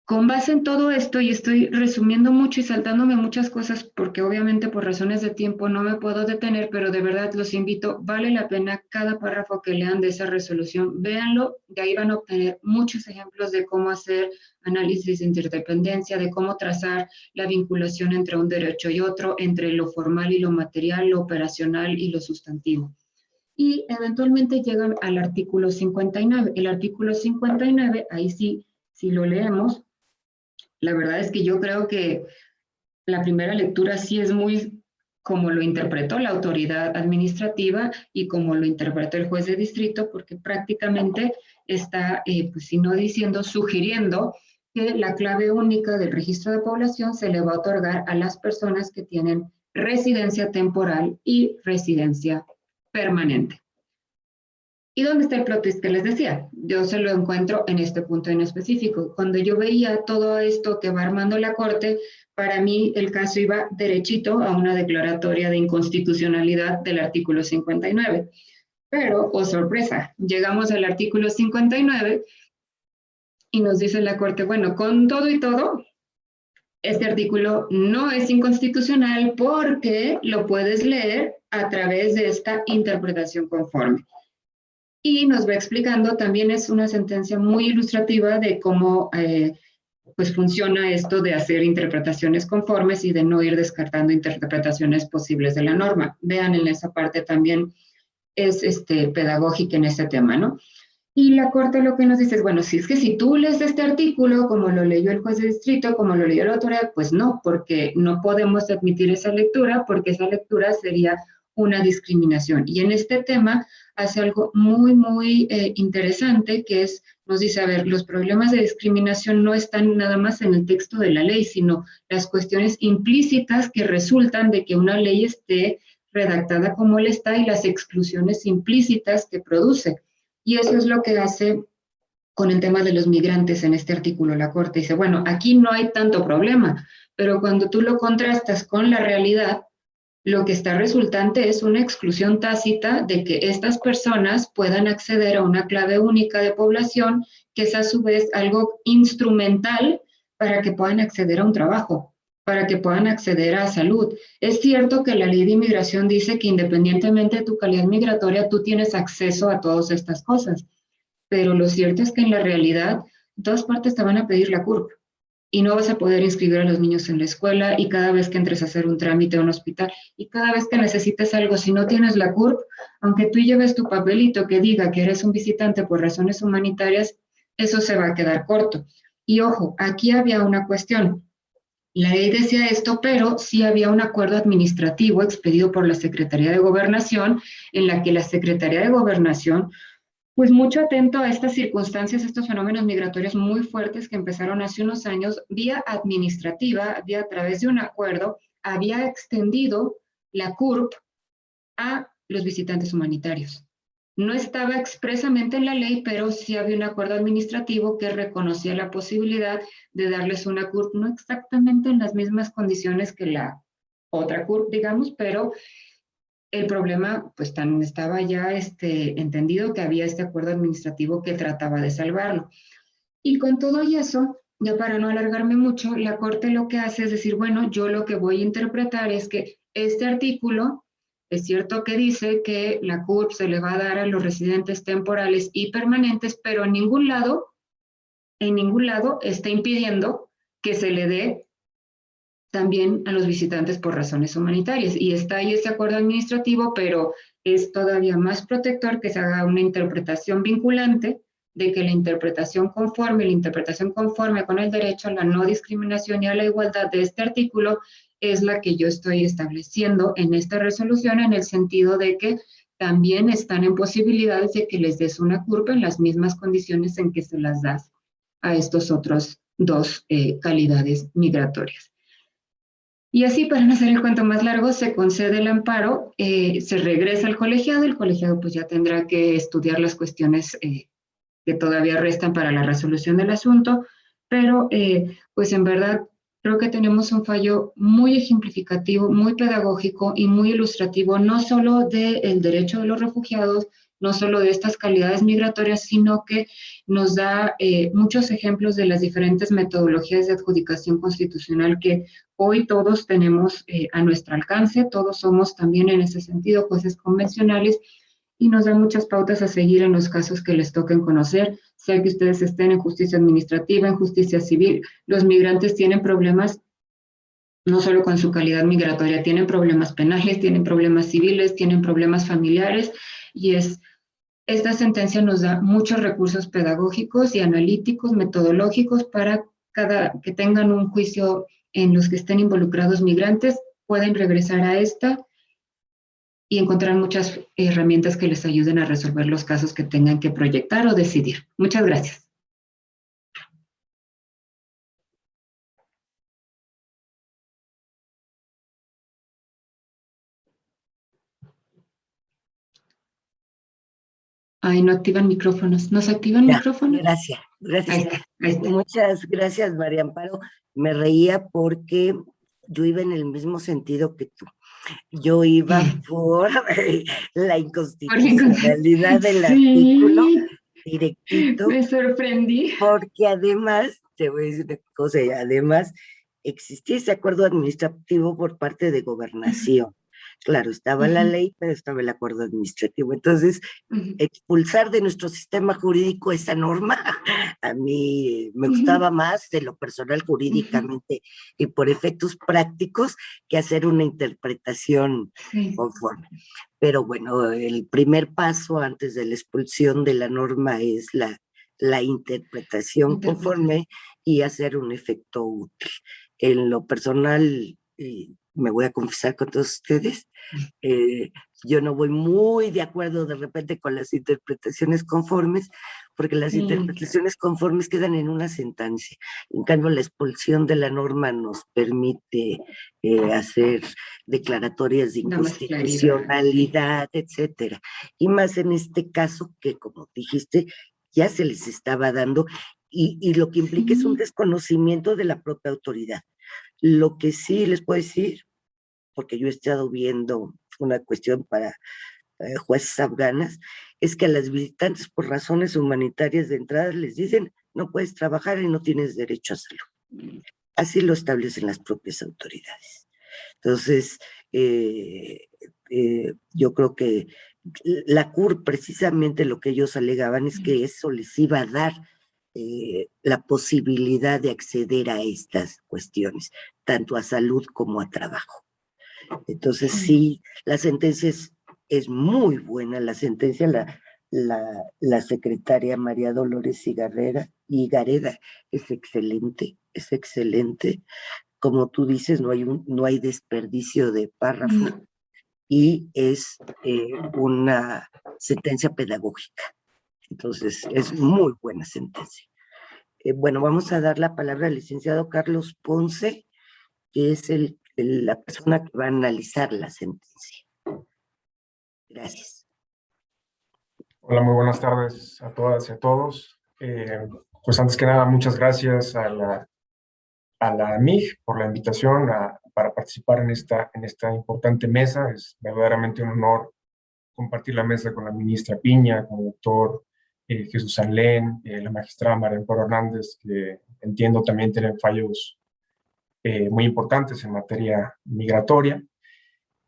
Con base en todo esto, y estoy resumiendo mucho y saltándome muchas cosas porque obviamente por razones de tiempo no me puedo detener, pero de verdad los invito, vale la pena cada párrafo que lean de esa resolución, véanlo, de ahí van a obtener muchos ejemplos de cómo hacer análisis de interdependencia, de cómo trazar la vinculación entre un derecho y otro, entre lo formal y lo material, lo operacional y lo sustantivo. Y eventualmente llegan al artículo 59. El artículo 59, ahí sí, si lo leemos, la verdad es que yo creo que la primera lectura sí es muy como lo interpretó la autoridad administrativa y como lo interpretó el juez de distrito, porque prácticamente está, pues si no diciendo, sugiriendo que la clave única del registro de población se le va a otorgar a las personas que tienen residencia temporal y residencia permanente. ¿Y dónde está el plot twist que les decía? Yo se lo encuentro en este punto en específico. Cuando yo veía todo esto que va armando la Corte, para mí el caso iba derechito a una declaratoria de inconstitucionalidad del artículo 59. Pero, oh sorpresa, llegamos al artículo 59 y nos dice la Corte, bueno, con todo y todo, este artículo no es inconstitucional porque lo puedes leer a través de esta interpretación conforme. Y nos va explicando, también es una sentencia muy ilustrativa de cómo pues funciona esto de hacer interpretaciones conformes y de no ir descartando interpretaciones posibles de la norma. Vean, en esa parte también es pedagógica en ese tema, ¿no? Y la Corte lo que nos dice es, bueno, si es que si tú lees este artículo, como lo leyó el juez de distrito, como lo leyó la autoridad, pues no, porque no podemos admitir esa lectura, porque esa lectura sería una discriminación. Y en este tema hace algo muy, muy interesante, que es, nos dice, a ver, los problemas de discriminación no están nada más en el texto de la ley, sino las cuestiones implícitas que resultan de que una ley esté redactada como él está y las exclusiones implícitas que produce. Y eso es lo que hace con el tema de los migrantes en este artículo. La Corte dice, bueno, aquí no hay tanto problema, pero cuando tú lo contrastas con la realidad, lo que está resultante es una exclusión tácita de que estas personas puedan acceder a una clave única de población, que es a su vez algo instrumental para que puedan acceder a un trabajo, para que puedan acceder a salud. Es cierto que la ley de inmigración dice que independientemente de tu calidad migratoria, tú tienes acceso a todas estas cosas, pero lo cierto es que en la realidad, en todas partes te van a pedir la CURP y no vas a poder inscribir a los niños en la escuela y cada vez que entres a hacer un trámite a un hospital y cada vez que necesites algo, si no tienes la CURP, aunque tú lleves tu papelito que diga que eres un visitante por razones humanitarias, eso se va a quedar corto. Y ojo, aquí había una cuestión. La ley decía esto, pero sí había un acuerdo administrativo expedido por la Secretaría de Gobernación, en la que la Secretaría de Gobernación, pues mucho atento a estas circunstancias, estos fenómenos migratorios muy fuertes que empezaron hace unos años, vía administrativa, vía a través de un acuerdo, había extendido la CURP a los visitantes humanitarios. No estaba expresamente en la ley, pero sí había un acuerdo administrativo que reconocía la posibilidad de darles una CURP, no exactamente en las mismas condiciones que la otra CURP, digamos, pero el problema, pues también estaba ya entendido que había este acuerdo administrativo que trataba de salvarlo. Y con todo y eso, ya para no alargarme mucho, la Corte lo que hace es decir, bueno, yo lo que voy a interpretar es que este artículo, es cierto que dice que la CURP se le va a dar a los residentes temporales y permanentes, pero en ningún lado está impidiendo que se le dé también a los visitantes por razones humanitarias. Y está ahí este acuerdo administrativo, pero es todavía más protector que se haga una interpretación vinculante de que la interpretación conforme con el derecho a la no discriminación y a la igualdad de este artículo es la que yo estoy estableciendo en esta resolución, en el sentido de que también están en posibilidades de que les des una curva en las mismas condiciones en que se las das a estos otros dos calidades migratorias. Y así, para no hacer el cuento más largo, se concede el amparo, se regresa al colegiado, el colegiado pues ya tendrá que estudiar las cuestiones que todavía restan para la resolución del asunto, pero pues en verdad creo que tenemos un fallo muy ejemplificativo, muy pedagógico y muy ilustrativo, no solo del derecho de los refugiados, no solo de estas calidades migratorias, sino que nos da muchos ejemplos de las diferentes metodologías de adjudicación constitucional que hoy todos tenemos a nuestro alcance, todos somos también en ese sentido jueces convencionales y nos da muchas pautas a seguir en los casos que les toquen conocer, sea que ustedes estén en justicia administrativa, en justicia civil. Los migrantes tienen problemas no solo con su calidad migratoria, tienen problemas penales, tienen problemas civiles, tienen problemas familiares, y esta sentencia nos da muchos recursos pedagógicos y analíticos, metodológicos para que tengan un juicio en los que estén involucrados migrantes, pueden regresar a esta y encontrar muchas herramientas que les ayuden a resolver los casos que tengan que proyectar o decidir. Muchas gracias. Ay, no activan micrófonos. ¿Nos activan Ya, micrófonos? gracias, gracias. Ahí está, ahí está. Muchas gracias, María Amparo. Me reía porque yo iba en el mismo sentido que tú. Yo iba por la inconstitucionalidad del artículo Sí, directito, me sorprendí. porque además, te voy a decir una cosa, y además existía ese acuerdo administrativo por parte de Gobernación. Claro, estaba la ley, pero estaba el acuerdo administrativo. Entonces, expulsar de nuestro sistema jurídico esa norma, a mí me gustaba más de lo personal jurídicamente y por efectos prácticos que hacer una interpretación conforme. Pero bueno, el primer paso antes de la expulsión de la norma es la interpretación conforme y hacer un efecto útil. En lo personal, me voy a confesar con todos ustedes, yo no voy muy de acuerdo de repente con las interpretaciones conformes, porque las interpretaciones conformes quedan en una sentencia. En cambio, la expulsión de la norma nos permite hacer declaratorias de inconstitucionalidad, etcétera. Y más en este caso que, como dijiste, ya se les estaba dando, y lo que implica es un desconocimiento de la propia autoridad. Lo que sí les puedo decir, porque yo he estado viendo una cuestión para jueces afganas, es que a las visitantes por razones humanitarias de entrada les dicen no puedes trabajar y no tienes derecho a salud. así lo establecen las propias autoridades. Entonces, yo creo que la CUR, precisamente lo que ellos alegaban es que eso les iba a dar la posibilidad de acceder a estas cuestiones, tanto a salud como a trabajo. Entonces, sí, la sentencia es muy buena, la sentencia la secretaria María Dolores Higareda es excelente, es excelente. Como tú dices, no hay desperdicio de párrafo. No. Y es una sentencia pedagógica. Entonces, es muy buena sentencia. Bueno, vamos a dar la palabra al licenciado Carlos Ponce, que es la persona que va a analizar la sentencia. Gracias. Hola, muy buenas tardes a todas y a todos. Pues antes que nada, muchas gracias a la MIG por la invitación para participar en esta importante mesa. Es verdaderamente un honor compartir la mesa con la ministra Piña, con el doctor Jesús Sanlén, la magistrada María Amparo Hernández, que entiendo también tienen fallos muy importantes en materia migratoria.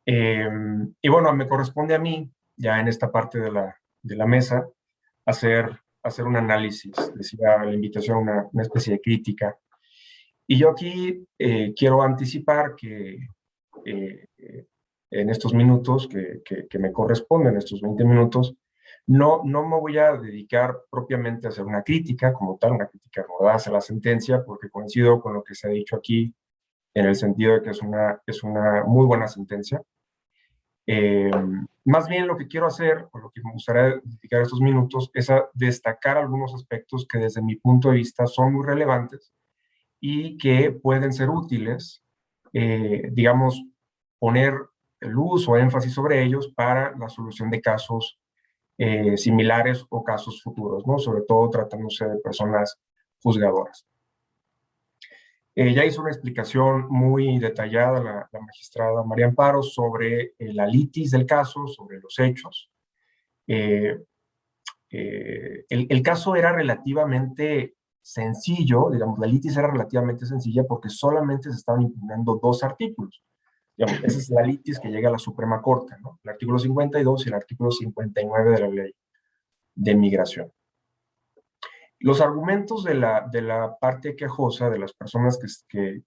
Y bueno, me corresponde a mí, ya en esta parte de la mesa, hacer un análisis, decía la invitación, una especie de crítica. Y yo aquí quiero anticipar que en estos minutos que me corresponden, estos 20 minutos, no me voy a dedicar propiamente a hacer una crítica como tal, una crítica rodada a la sentencia, porque coincido con lo que se ha dicho aquí, en el sentido de que es una muy buena sentencia. Más bien lo que quiero hacer, o lo que me gustaría dedicar estos minutos, es a destacar algunos aspectos que desde mi punto de vista son muy relevantes y que pueden ser útiles, digamos, poner luz o énfasis sobre ellos para la solución de casos similares o casos futuros, ¿no? Sobre todo tratándose de personas juzgadoras. Ya hizo una explicación muy detallada la magistrada María Amparo sobre la litis del caso, sobre los hechos. El caso era relativamente sencillo, digamos, la litis era relativamente sencilla porque solamente se estaban impugnando 2 artículos. Digamos, esa es la litis que llega a la Suprema Corte, ¿no? El artículo 52 y el artículo 59 de la Ley de Migración. Los argumentos de la parte quejosa, de las personas que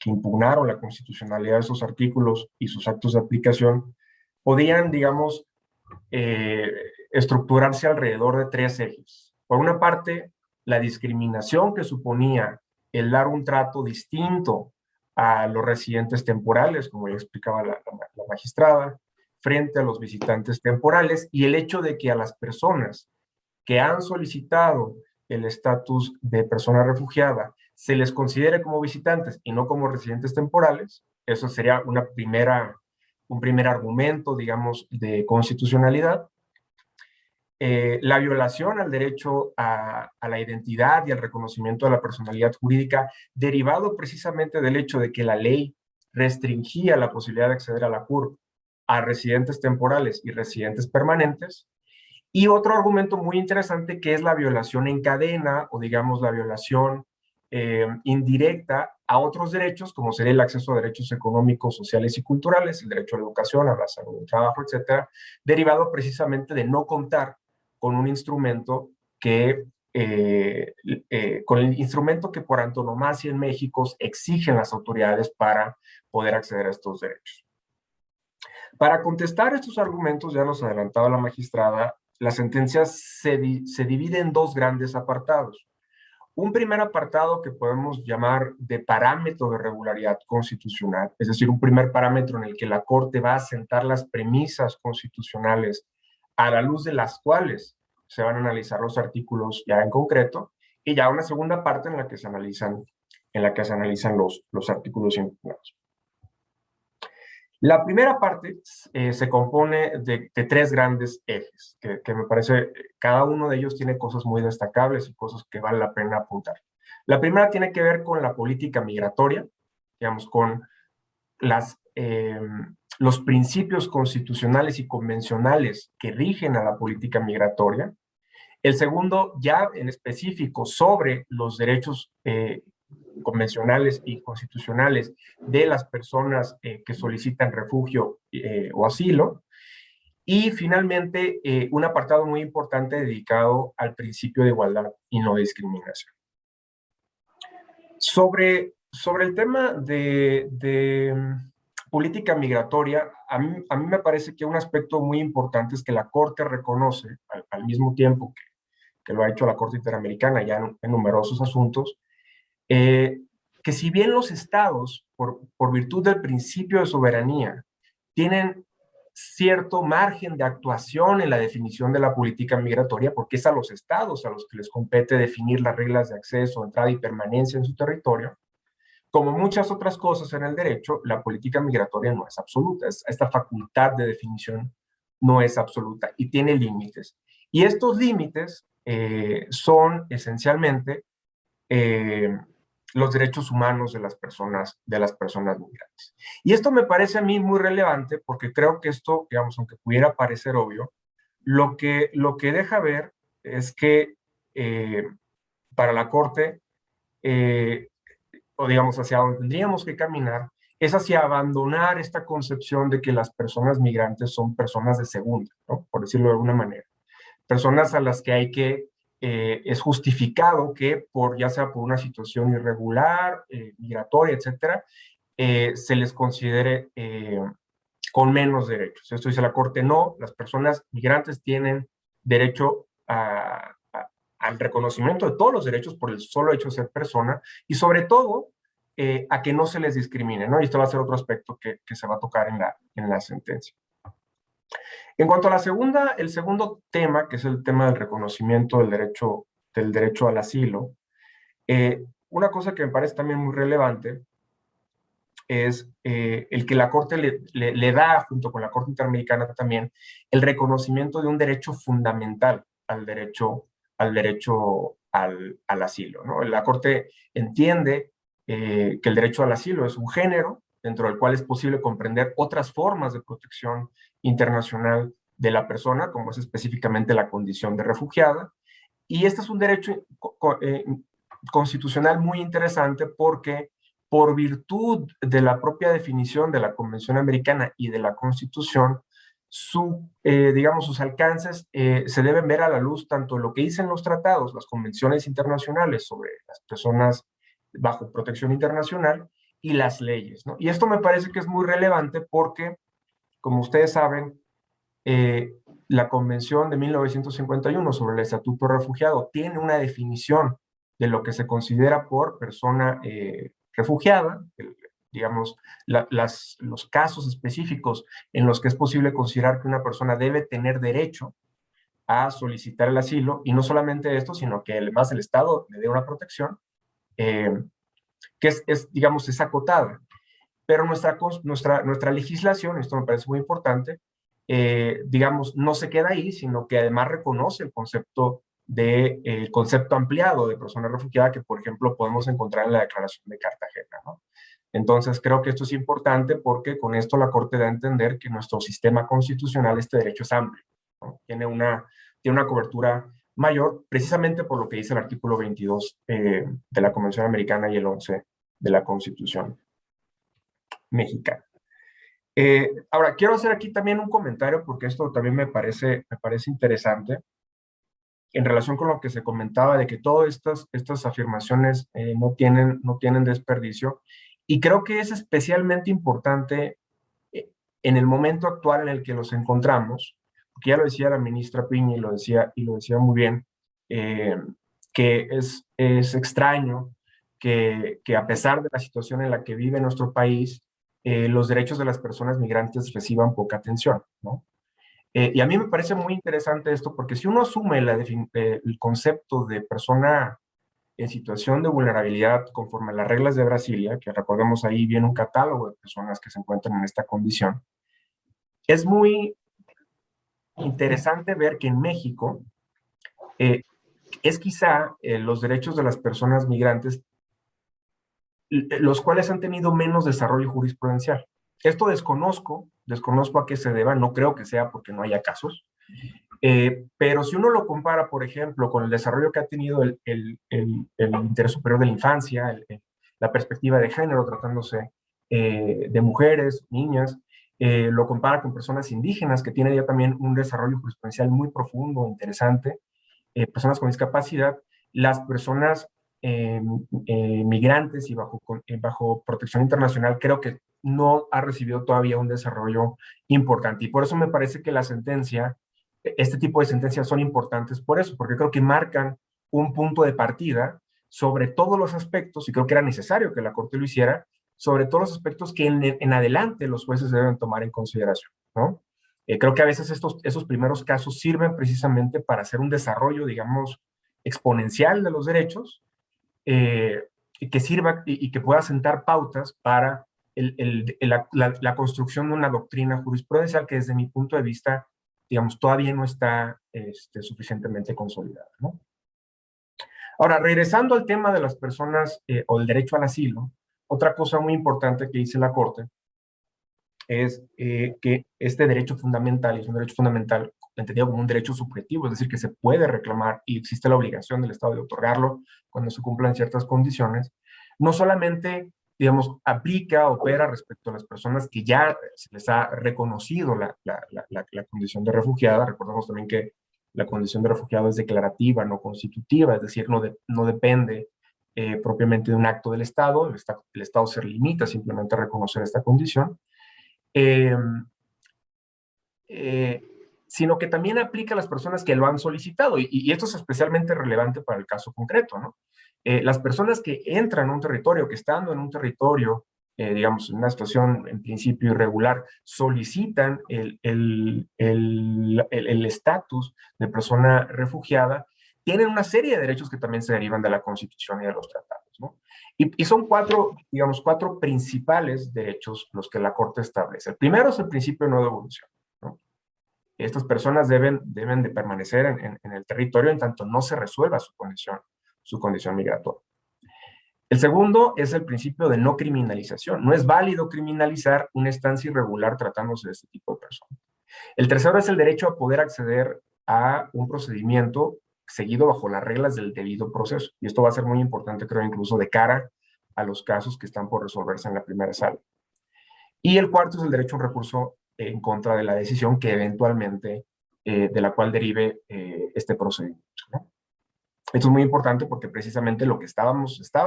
impugnaron la constitucionalidad de esos artículos y sus actos de aplicación, podían, digamos, estructurarse alrededor de 3 ejes. Por una parte, la discriminación que suponía el dar un trato distinto a los residentes temporales, como ya explicaba la magistrada, frente a los visitantes temporales, y el hecho de que a las personas que han solicitado el estatus de persona refugiada se les considere como visitantes y no como residentes temporales. Eso sería un primer argumento, digamos, de constitucionalidad. La violación al derecho a la identidad y al reconocimiento de la personalidad jurídica, derivado precisamente del hecho de que la ley restringía la posibilidad de acceder a la CURP a residentes temporales y residentes permanentes. Y otro argumento muy interesante, que es la violación en cadena, o digamos la violación indirecta a otros derechos, como sería el acceso a derechos económicos, sociales y culturales, el derecho a la educación, a la salud, al trabajo, etcétera, derivado precisamente de no contar con un instrumento con el instrumento que por antonomasia en México exigen las autoridades para poder acceder a estos derechos. Para contestar estos argumentos, ya nos adelantaba la magistrada, la sentencia se divide en 2 grandes apartados. Un primer apartado que podemos llamar de parámetro de regularidad constitucional, es decir, un primer parámetro en el que la Corte va a sentar las premisas constitucionales a la luz de las cuales se van a analizar los artículos ya en concreto, y ya una segunda parte en la que se analizan los artículos impugnados. La primera parte se compone de 3 grandes ejes, que me parece cada uno de ellos tiene cosas muy destacables y cosas que vale la pena apuntar. La primera tiene que ver con la política migratoria, digamos, con los principios constitucionales y convencionales que rigen a la política migratoria. El segundo, ya en específico, sobre los derechos convencionales y constitucionales de las personas que solicitan refugio o asilo. Y finalmente, un apartado muy importante dedicado al principio de igualdad y no discriminación. Sobre el tema de política migratoria, a mí me parece que un aspecto muy importante es que la Corte reconoce, al mismo tiempo que lo ha hecho la Corte Interamericana ya en numerosos asuntos, que si bien los estados, por virtud del principio de soberanía, tienen cierto margen de actuación en la definición de la política migratoria, porque es a los estados a los que les compete definir las reglas de acceso, entrada y permanencia en su territorio, como muchas otras cosas en el derecho, la política migratoria no es absoluta. Esta facultad de definición no es absoluta y tiene límites. Y estos límites son esencialmente los derechos humanos de las personas migrantes. Y esto me parece a mí muy relevante porque creo que esto, digamos, aunque pudiera parecer obvio, lo que deja ver es que para la Corte, o digamos hacia donde tendríamos que caminar, es hacia abandonar esta concepción de que las personas migrantes son personas de segunda, ¿no? Por decirlo de alguna manera. Personas a las que hay que es justificado que ya sea por una situación irregular, migratoria, etcétera, se les considere con menos derechos. Esto dice la Corte, no, las personas migrantes tienen derecho al reconocimiento de todos los derechos por el solo hecho de ser persona y sobre todo a que no se les discrimine, ¿no? Y este va a ser otro aspecto que se va a tocar en la sentencia. En cuanto a el segundo tema, que es el tema del reconocimiento del derecho al asilo, una cosa que me parece también muy relevante es el que la Corte le da, junto con la Corte Interamericana también, el reconocimiento de un derecho fundamental al derecho al asilo, ¿no? La Corte entiende que el derecho al asilo es un género dentro del cual es posible comprender otras formas de protección internacional de la persona, como es específicamente la condición de refugiada. Y este es un derecho constitucional muy interesante porque por virtud de la propia definición de la Convención Americana y de la Constitución, digamos, sus alcances se deben ver a la luz tanto de lo que dicen los tratados, las convenciones internacionales sobre las personas bajo protección internacional y las leyes, ¿no? Y esto me parece que es muy relevante porque, como ustedes saben, la Convención de 1951 sobre el Estatuto de Refugiado tiene una definición de lo que se considera por persona refugiada, digamos, los casos específicos en los que es posible considerar que una persona debe tener derecho a solicitar el asilo, y no solamente esto, sino que además el Estado le dé una protección que digamos, es acotada. Pero nuestra legislación, esto me parece muy importante, digamos, no se queda ahí, sino que además reconoce el concepto ampliado de persona refugiada que, por ejemplo, podemos encontrar en la Declaración de Cartagena, ¿no? Entonces, creo que esto es importante porque con esto la Corte da a entender que nuestro sistema constitucional, este derecho es amplio, ¿no? Tiene una cobertura mayor, precisamente por lo que dice el artículo 22 de la Convención Americana y el 11 de la Constitución mexicana. Ahora, quiero hacer aquí también un comentario porque esto también me parece interesante en relación con lo que se comentaba de que todas estas afirmaciones no tienen desperdicio, y creo que es especialmente importante en el momento actual en el que nos encontramos, porque ya lo decía la ministra Piña y lo decía muy bien, que es extraño que a pesar de la situación en la que vive nuestro país, los derechos de las personas migrantes reciban poca atención, ¿no? Y a mí me parece muy interesante esto, porque si uno asume el concepto de persona en situación de vulnerabilidad conforme a las reglas de Brasilia, que recordemos ahí viene un catálogo de personas que se encuentran en esta condición, es muy interesante ver que en México es quizá los derechos de las personas migrantes los cuales han tenido menos desarrollo jurisprudencial. Esto desconozco a qué se deba, no creo que sea porque no haya casos, pero si uno lo compara, por ejemplo, con el desarrollo que ha tenido el Interés Superior de la Infancia, la perspectiva de género, tratándose de mujeres, niñas, lo compara con personas indígenas, que tiene ya también un desarrollo jurisprudencial muy profundo, interesante, personas con discapacidad, las personas migrantes y bajo protección internacional, creo que no ha recibido todavía un desarrollo importante. Y por eso me parece que la sentencia, este tipo de sentencias son importantes por eso, porque creo que marcan un punto de partida sobre todos los aspectos, y creo que era necesario que la Corte lo hiciera, sobre todos los aspectos que en adelante los jueces deben tomar en consideración, ¿no? Creo que a veces esos primeros casos sirven precisamente para hacer un desarrollo, digamos, exponencial de los derechos, y que sirva y que pueda sentar pautas para la construcción de una doctrina jurisprudencial que desde mi punto de vista, digamos, todavía no está suficientemente consolidada, ¿no? Ahora, regresando al tema de las personas o el derecho al asilo, otra cosa muy importante que dice la Corte es que este derecho fundamental es un derecho fundamental entendido como un derecho subjetivo, es decir, que se puede reclamar y existe la obligación del Estado de otorgarlo cuando se cumplan ciertas condiciones. No solamente, digamos, aplica, opera respecto a las personas que ya se les ha reconocido la condición de refugiada. Recordemos también que la condición de refugiado es declarativa, no constitutiva, es decir, no depende propiamente de un acto del Estado. El Estado se limita simplemente a reconocer esta condición. Sino que también aplica a las personas que lo han solicitado, y esto es especialmente relevante para el caso concreto, ¿no? Las personas que entran a un territorio, que estando en un territorio, digamos, en una situación en principio irregular, solicitan el estatus de persona refugiada, tienen una serie de derechos que también se derivan de la Constitución y de los tratados, ¿no? Y son cuatro principales derechos los que la Corte establece. El primero es el principio de no devolución, ¿no? Estas personas deben de permanecer en el territorio en tanto no se resuelva su condición migratoria. El segundo es el principio de no criminalización. No es válido criminalizar una estancia irregular tratándose de este tipo de personas. El tercero es el derecho a poder acceder a un procedimiento seguido bajo las reglas del debido proceso. Y esto va a ser muy importante, creo, incluso de cara a los casos que están por resolverse en la primera sala. Y el cuarto es el derecho a un recurso en contra de la decisión que eventualmente, de la cual derive este procedimiento, ¿no? Esto es muy importante porque precisamente lo que estaba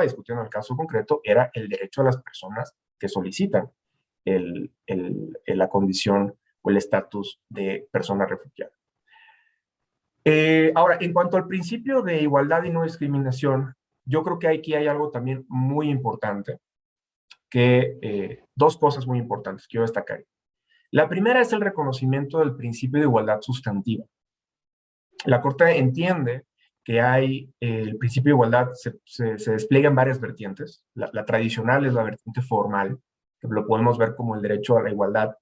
discutiendo en el caso concreto era el derecho a las personas que solicitan la condición o el estatus de persona refugiada. Ahora, en cuanto al principio de igualdad y no discriminación, yo creo que aquí hay algo también muy importante, dos cosas muy importantes que quiero destacar. La primera es el reconocimiento del principio de igualdad sustantiva. La Corte entiende que hay el principio de igualdad, se despliega en varias vertientes. La tradicional es la vertiente formal, que lo podemos ver como el derecho a la igualdad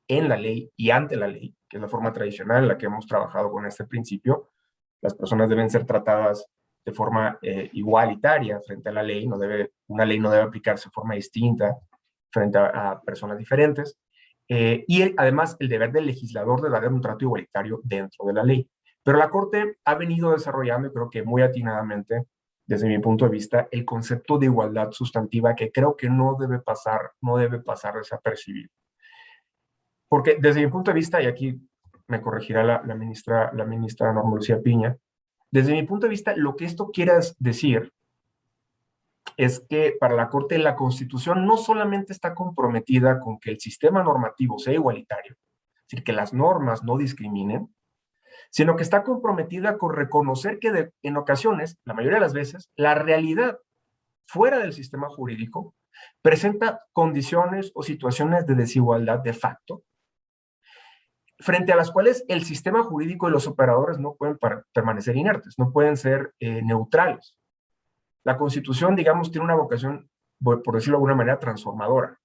en la ley y ante la ley, que es la forma tradicional en la que hemos trabajado con este principio. Las personas deben ser tratadas de forma igualitaria frente a la ley. Una ley no debe aplicarse de forma distinta frente a personas diferentes. Y además el deber del legislador de dar un trato igualitario dentro de la ley. Pero la Corte ha venido desarrollando, y creo que muy atinadamente, desde mi punto de vista, el concepto de igualdad sustantiva, que creo que no debe pasar desapercibido. Porque desde mi punto de vista, y aquí me corregirá la ministra Norma Lucía Piña, desde mi punto de vista, lo que esto quiere decir es que para la Corte la Constitución no solamente está comprometida con que el sistema normativo sea igualitario, es decir, que las normas no discriminen, sino que está comprometida con reconocer que en ocasiones, la mayoría de las veces, la realidad fuera del sistema jurídico presenta condiciones o situaciones de desigualdad de facto, frente a las cuales el sistema jurídico y los operadores no pueden permanecer inertes, no pueden ser neutrales. La Constitución, digamos, tiene una vocación, por decirlo de alguna manera, transformadora,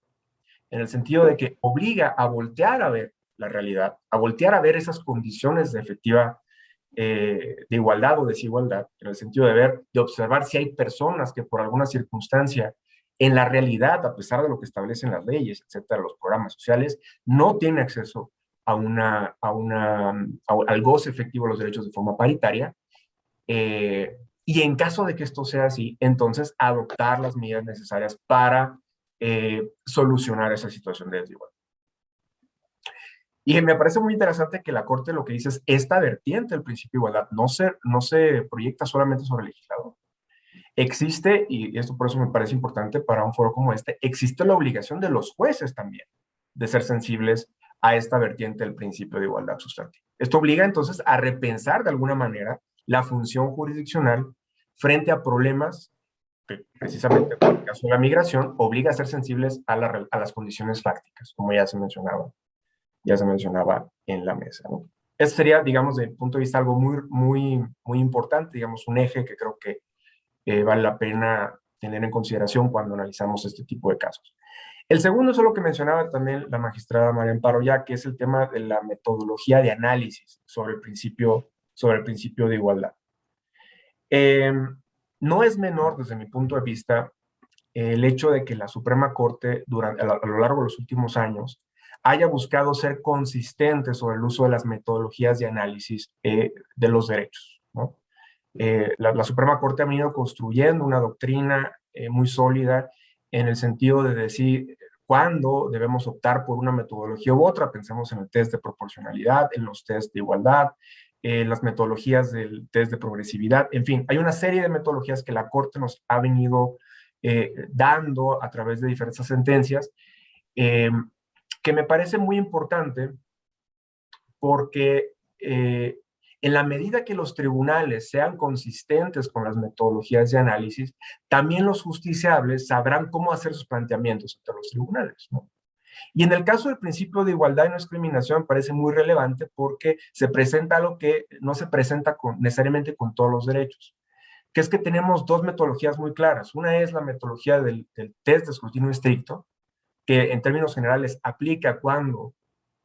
en el sentido de que obliga a voltear a ver la realidad, a voltear a ver esas condiciones de efectiva de igualdad o desigualdad, en el sentido de observar si hay personas que por alguna circunstancia en la realidad, a pesar de lo que establecen las leyes, etcétera, los programas sociales, no tienen acceso al goce efectivo de los derechos de forma paritaria, y en caso de que esto sea así, entonces adoptar las medidas necesarias para solucionar esa situación de desigualdad. Y me parece muy interesante que la Corte lo que dice es esta vertiente del principio de igualdad no se proyecta solamente sobre el legislador. Existe, y esto por eso me parece importante para un foro como este, existe la obligación de los jueces también de ser sensibles a esta vertiente del principio de igualdad sustantiva. Esto obliga entonces a repensar de alguna manera la función jurisdiccional frente a problemas que precisamente por el caso de la migración obliga a ser sensibles a las condiciones fácticas, como ya se mencionaba en la mesa, ¿no? Eso sería, digamos, desde el punto de vista algo muy importante, digamos, un eje que creo que vale la pena tener en consideración cuando analizamos este tipo de casos. El segundo es lo que mencionaba también la magistrada María Amparo Ya, que es el tema de la metodología de análisis sobre el principio de igualdad. No es menor, desde mi punto de vista, el hecho de que la Suprema Corte a lo largo de los últimos años haya buscado ser consistente sobre el uso de las metodologías de análisis de los derechos, ¿no? La Suprema Corte ha venido construyendo una doctrina muy sólida en el sentido de decir cuándo debemos optar por una metodología u otra. Pensemos en el test de proporcionalidad, en los test de igualdad, las metodologías del test de progresividad. En fin, hay una serie de metodologías que la Corte nos ha venido dando a través de diferentes sentencias, que me parece muy importante porque en la medida que los tribunales sean consistentes con las metodologías de análisis, también los justiciables sabrán cómo hacer sus planteamientos ante los tribunales, ¿no? Y en el caso del principio de igualdad y no discriminación me parece muy relevante porque se presenta algo que no se presenta necesariamente con todos los derechos, que es que tenemos dos metodologías muy claras. Una es la metodología del test de escrutinio estricto, que en términos generales aplica cuando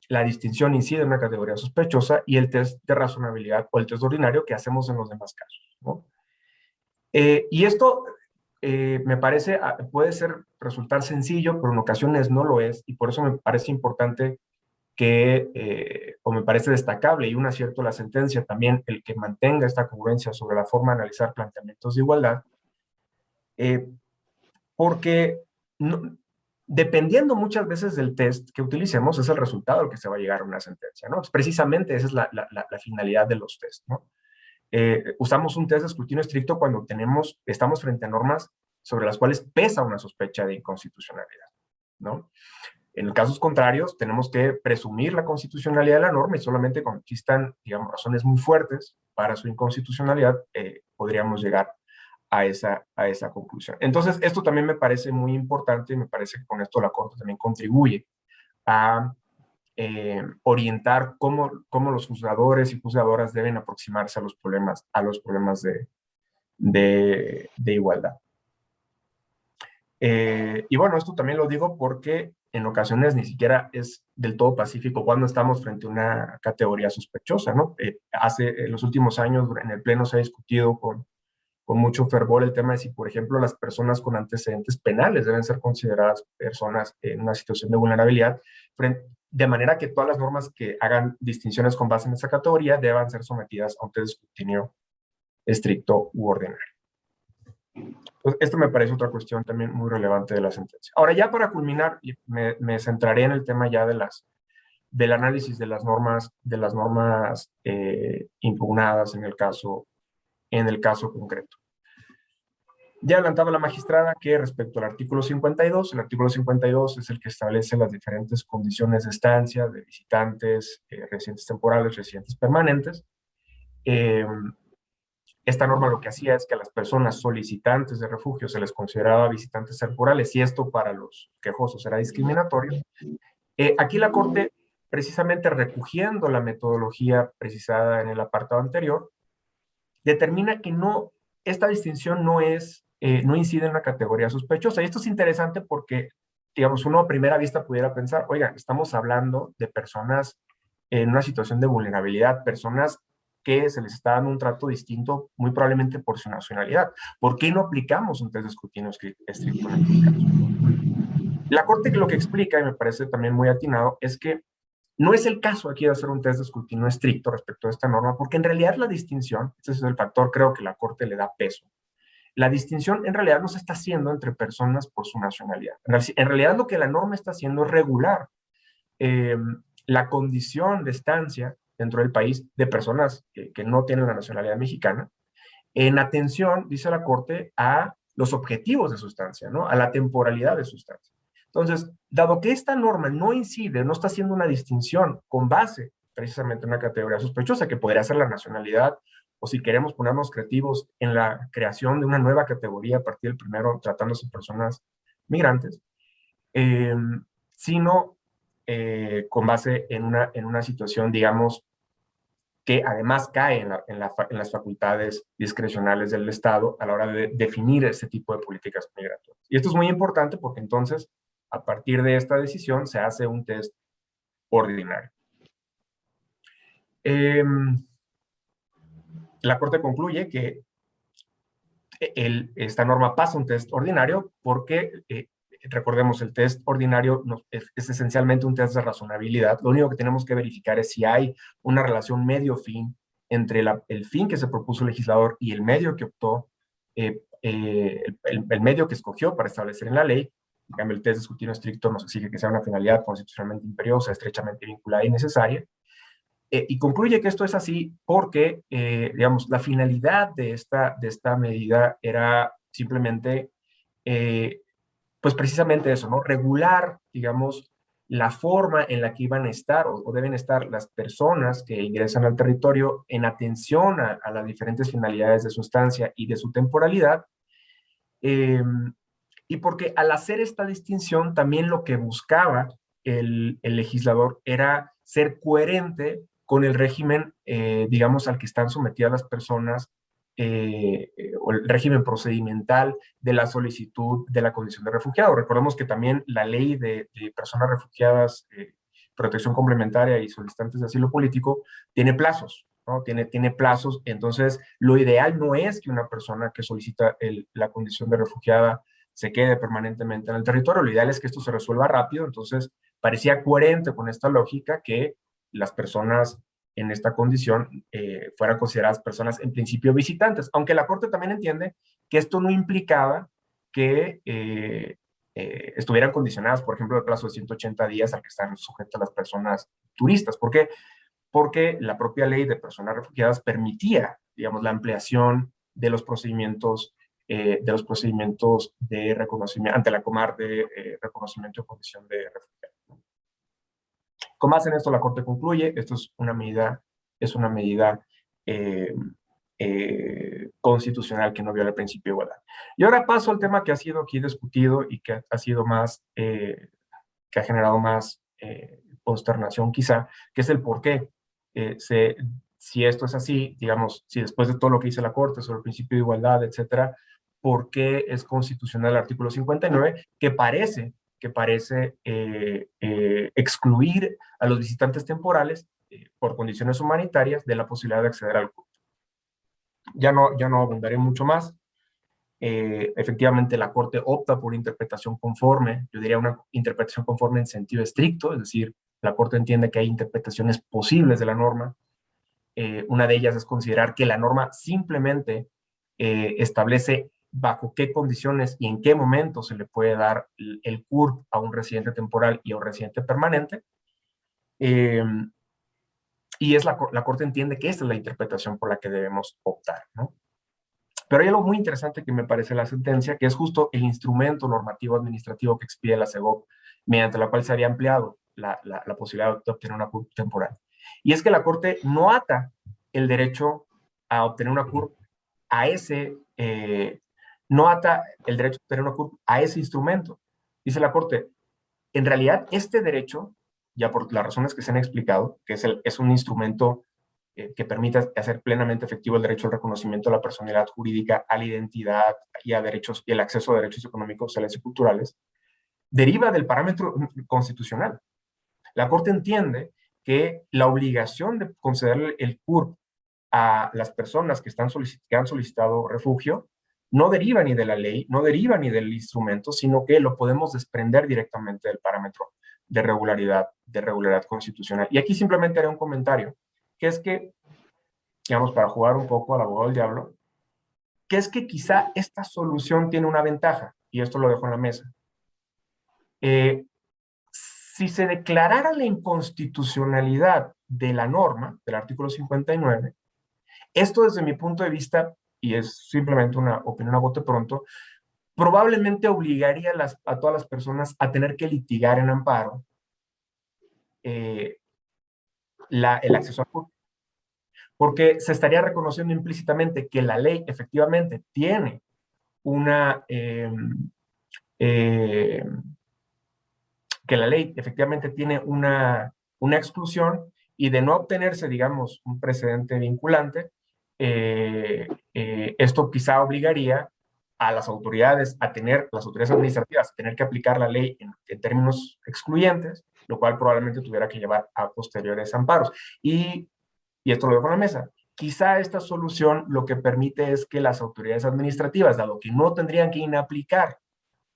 la distinción incide en una categoría sospechosa, y el test de razonabilidad o el test ordinario que hacemos en los demás casos, ¿no? Y esto me parece, puede resultar sencillo, pero en ocasiones no lo es, y por eso me parece importante o me parece destacable y un acierto de la sentencia también el que mantenga esta congruencia sobre la forma de analizar planteamientos de igualdad, porque dependiendo muchas veces del test que utilicemos, es el resultado al que se va a llegar a una sentencia, ¿no? Precisamente esa es la finalidad de los tests, ¿no? Usamos un test de escrutinio estricto cuando estamos frente a normas sobre las cuales pesa una sospecha de inconstitucionalidad, ¿no? En casos contrarios, tenemos que presumir la constitucionalidad de la norma, y solamente cuando existan, digamos, razones muy fuertes para su inconstitucionalidad, podríamos llegar a esa conclusión. Entonces, esto también me parece muy importante, y me parece que con esto la Corte también contribuye a orientar cómo los juzgadores y juzgadoras deben aproximarse a los problemas de igualdad. Y bueno, esto también lo digo porque en ocasiones ni siquiera es del todo pacífico cuando estamos frente a una categoría sospechosa, ¿no? En los últimos años en el Pleno se ha discutido con mucho fervor el tema de si, por ejemplo, las personas con antecedentes penales deben ser consideradas personas en una situación de vulnerabilidad, de manera que todas las normas que hagan distinciones con base en esa categoría deban ser sometidas a un test de escrutinio estricto u ordinario. Entonces, esto me parece otra cuestión también muy relevante de la sentencia. Ahora, ya para culminar, me centraré en el tema ya del análisis de las normas impugnadas en el caso concreto. Ya adelantaba la magistrada que respecto al artículo 52, el artículo 52 es el que establece las diferentes condiciones de estancia de visitantes, residentes temporales, residentes permanentes. Esta norma lo que hacía es que a las personas solicitantes de refugio se les consideraba visitantes temporales, y esto para los quejosos era discriminatorio. Aquí la Corte, precisamente recogiendo la metodología precisada en el apartado anterior, determina que esta distinción no incide en una categoría sospechosa. Y esto es interesante porque, digamos, uno a primera vista pudiera pensar, oigan, estamos hablando de personas en una situación de vulnerabilidad, personas que se les está dando un trato distinto, muy probablemente por su nacionalidad. ¿Por qué no aplicamos un test de escrutinio estricto en estos casos? La Corte lo que explica, y me parece también muy atinado, es que No es el caso aquí de hacer un test de escrutinio estricto respecto a esta norma, porque en realidad la distinción, ese es el factor, creo que la Corte le da peso. La distinción en realidad no se está haciendo entre personas por su nacionalidad. En realidad lo que la norma está haciendo es regular la condición de estancia dentro del país de personas que no tienen la nacionalidad mexicana, en atención, dice la Corte, a los objetivos de su estancia, ¿no? A la temporalidad de su estancia. Entonces, dado que esta norma no incide, no está haciendo una distinción con base precisamente en una categoría sospechosa, que podría ser la nacionalidad, o si queremos ponernos creativos en la creación de una nueva categoría a partir del primero, tratándose de personas migrantes, sino con base en una situación, digamos, que además cae en las facultades discrecionales del Estado a la hora de definir ese tipo de políticas migratorias. Y esto es muy importante porque entonces, a partir de esta decisión, se hace un test ordinario. La Corte concluye que esta norma pasa un test ordinario porque, recordemos, el test ordinario es esencialmente un test de razonabilidad. Lo único que tenemos que verificar es si hay una relación medio-fin entre el fin que se propuso el legislador y el medio que optó, el medio que escogió para establecer en la ley. En cambio, el test de escrutinio estricto nos exige que sea una finalidad constitucionalmente imperiosa, estrechamente vinculada y necesaria. Y concluye que esto es así porque, digamos, la finalidad de esta medida era simplemente, pues precisamente eso, ¿no? Regular, digamos, la forma en la que iban a estar o deben estar las personas que ingresan al territorio en atención a las diferentes finalidades de su estancia y de su temporalidad. Y porque al hacer esta distinción, también lo que buscaba el legislador era ser coherente con el régimen, digamos, al que están sometidas las personas, o el régimen procedimental de la solicitud de la condición de refugiado. Recordemos que también la ley de personas refugiadas, protección complementaria y solicitantes de asilo político tiene plazos, ¿no? Tiene plazos. Entonces, lo ideal no es que una persona que solicita la condición de refugiada se quede permanentemente en el territorio. Lo ideal es que esto se resuelva rápido. Entonces, parecía coherente con esta lógica que las personas en esta condición fueran consideradas personas en principio visitantes, aunque la Corte también entiende que esto no implicaba que estuvieran condicionadas, por ejemplo, el plazo de 180 días al que están sujetas las personas turistas. ¿Por qué? Porque la propia ley de personas refugiadas permitía, digamos, la ampliación de los procedimientos de reconocimiento ante la Comar de reconocimiento de condición de refugiado. Con base en esto, la Corte concluye, esto es una medida constitucional que no viola el principio de igualdad. Y ahora paso al tema que ha sido aquí discutido y que ha sido más, que ha generado más consternación quizá, que es el por qué. Si esto es así, digamos, si después de todo lo que dice la Corte sobre el principio de igualdad, etcétera, ¿por qué es constitucional el artículo 59, que parece excluir a los visitantes temporales por condiciones humanitarias de la posibilidad de acceder al CURP? Ya no abundaré mucho más. Efectivamente, la Corte opta por interpretación conforme, yo diría una interpretación conforme en sentido estricto, es decir, la Corte entiende que hay interpretaciones posibles de la norma. Una de ellas es considerar que la norma simplemente establece bajo qué condiciones y en qué momento se le puede dar el CURP a un residente temporal y a un residente permanente. Y la Corte entiende que esta es la interpretación por la que debemos optar, ¿no? Pero hay algo muy interesante que me parece la sentencia, que es justo el instrumento normativo administrativo que expide la SEGOV, mediante la cual se había ampliado la posibilidad de obtener una CURP temporal. Y es que la Corte no ata el derecho a obtener una CURP a no ata el derecho a obtener una CURP a ese instrumento. Dice la Corte, en realidad este derecho, ya por las razones que se han explicado, que es un instrumento que permita hacer plenamente efectivo el derecho al reconocimiento de la personalidad jurídica, a la identidad y a derechos y el acceso a derechos económicos, sociales y culturales, deriva del parámetro constitucional. La Corte entiende que la obligación de concederle el CURP a las personas que han solicitado refugio no deriva ni de la ley, no deriva ni del instrumento, sino que lo podemos desprender directamente del parámetro de regularidad constitucional. Y aquí simplemente haré un comentario, que es que, digamos, para jugar un poco al abogado del diablo, que es que quizá esta solución tiene una ventaja, y esto lo dejo en la mesa. Si se declarara la inconstitucionalidad de la norma, del artículo 59, esto desde mi punto de vista, y es simplemente una opinión a bote pronto, probablemente obligaría a todas las personas a tener que litigar en amparo el acceso al CURP, porque se estaría reconociendo implícitamente que la ley efectivamente tiene una exclusión, y de no obtenerse, digamos, un precedente vinculante, esto quizá obligaría a las autoridades administrativas a tener que aplicar la ley en términos excluyentes, lo cual probablemente tuviera que llevar a posteriores amparos. Y esto lo dejo en la mesa. Quizá esta solución lo que permite es que las autoridades administrativas, dado que no tendrían que inaplicar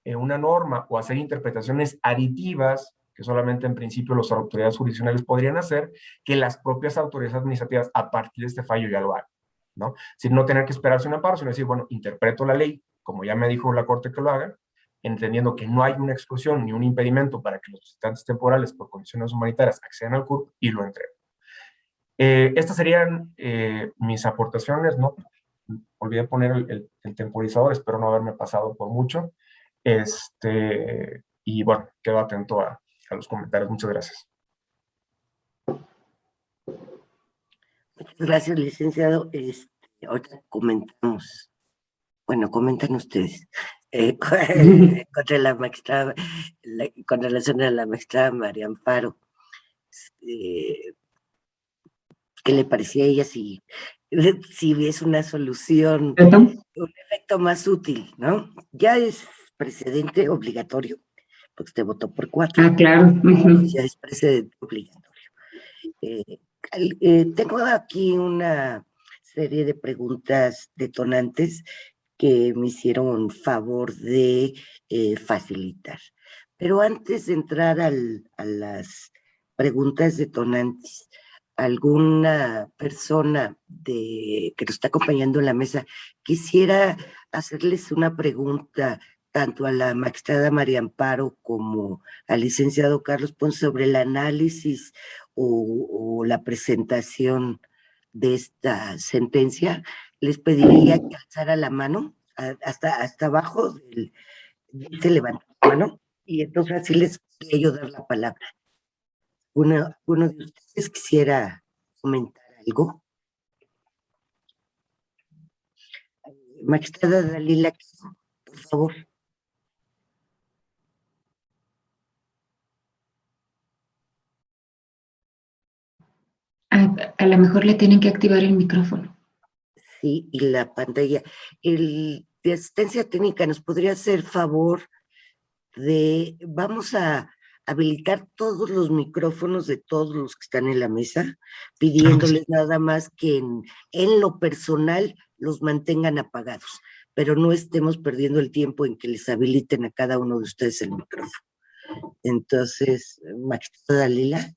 una norma o hacer interpretaciones aditivas, que solamente en principio las autoridades jurisdiccionales podrían hacer, que las propias autoridades administrativas a partir de este fallo ya lo hagan, ¿no? Sin no tener que esperarse un amparo, sino decir, bueno, interpreto la ley, como ya me dijo la Corte que lo haga, entendiendo que no hay una exclusión ni un impedimento para que los visitantes temporales por condiciones humanitarias accedan al CURP, y lo entrego. Estas serían mis aportaciones, ¿no? Olvidé poner el temporizador, espero no haberme pasado por mucho. Y bueno, quedo atento a los comentarios. Muchas gracias. Muchas gracias, licenciado. Ahorita comentamos. Bueno, comentan ustedes. Contra la magistrada, con relación a la magistrada María Amparo. ¿Qué le parecía a ella si es una solución, un efecto más útil, ¿no? Ya es precedente obligatorio, porque usted votó por 4. Ah, claro. Ya es precedente obligatorio. Tengo aquí una serie de preguntas detonantes que me hicieron favor de facilitar. Pero antes de entrar a las preguntas detonantes, alguna persona que nos está acompañando en la mesa quisiera hacerles una pregunta tanto a la magistrada María Amparo como al licenciado Carlos Ponce sobre el análisis o la presentación de esta sentencia. Les pediría que alzara la mano hasta abajo, se levanta la mano, y entonces así les voy a dar la palabra. ¿Uno de ustedes quisiera comentar algo? Magistrada Dalila, por favor. A lo mejor le tienen que activar el micrófono. Sí, y la pantalla. El de asistencia técnica, ¿nos podría hacer favor de, vamos a habilitar todos los micrófonos de todos los que están en la mesa, pidiéndoles nada más que en lo personal los mantengan apagados, pero no estemos perdiendo el tiempo en que les habiliten a cada uno de ustedes el micrófono. Entonces, magistrada Dalila.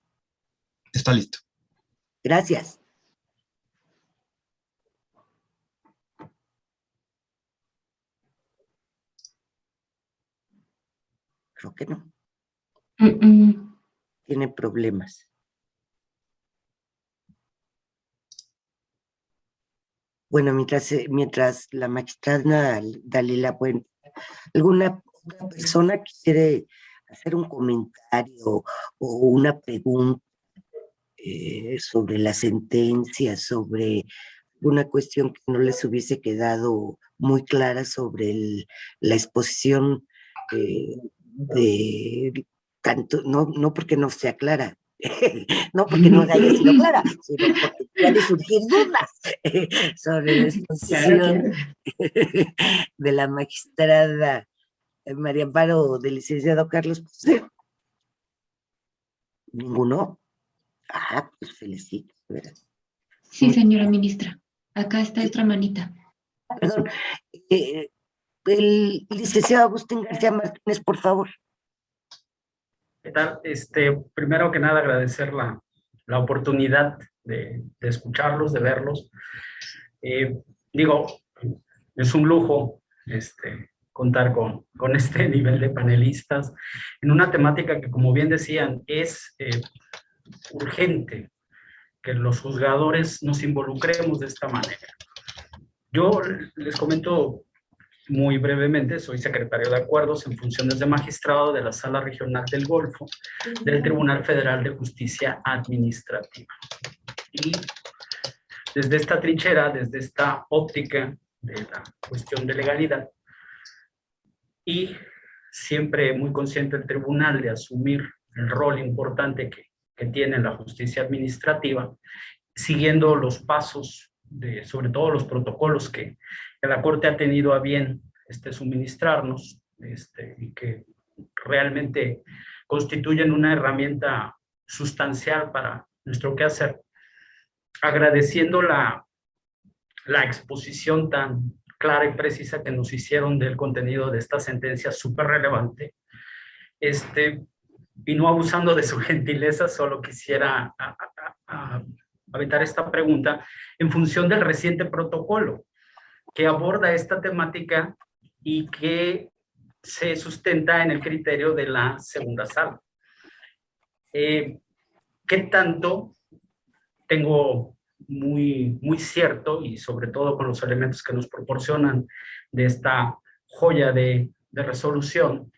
Está listo. Gracias. Creo que no. Tiene problemas. Bueno, mientras la magistrada Dalila, bueno, ¿alguna otra persona quiere hacer un comentario o una pregunta sobre la sentencia, sobre una cuestión que no les hubiese quedado muy clara sobre la exposición de tanto, no porque no sea clara, no porque no haya sido clara, sino porque puede surgir dudas sobre la exposición de la magistrada María Amparo o del licenciado Carlos Ponce. ¿Ninguno? Ah, pues felicito. Sí, señora ministra. Acá está otra manita. Perdón. El licenciado Agustín García Martínez, por favor. ¿Qué tal? Primero que nada, agradecer la oportunidad de escucharlos, de verlos. Digo, es un lujo contar con este nivel de panelistas en una temática que, como bien decían, es urgente que los juzgadores nos involucremos de esta manera. Yo les comento muy brevemente, soy secretario de Acuerdos en funciones de magistrado de la Sala Regional del Golfo del Tribunal Federal de Justicia Administrativa. Y desde esta trinchera, desde esta óptica de la cuestión de legalidad, y siempre muy consciente el tribunal de asumir el rol importante que tiene la justicia administrativa, siguiendo los pasos, sobre todo los protocolos que la Corte ha tenido a bien suministrarnos, y que realmente constituyen una herramienta sustancial para nuestro quehacer, agradeciendo la exposición tan clara y precisa que nos hicieron del contenido de esta sentencia súper relevante, y no abusando de su gentileza, solo quisiera aventar esta pregunta en función del reciente protocolo que aborda esta temática y que se sustenta en el criterio de la segunda sala. ¿Qué tanto tengo muy cierto, y sobre todo con los elementos que nos proporcionan de esta joya de resolución,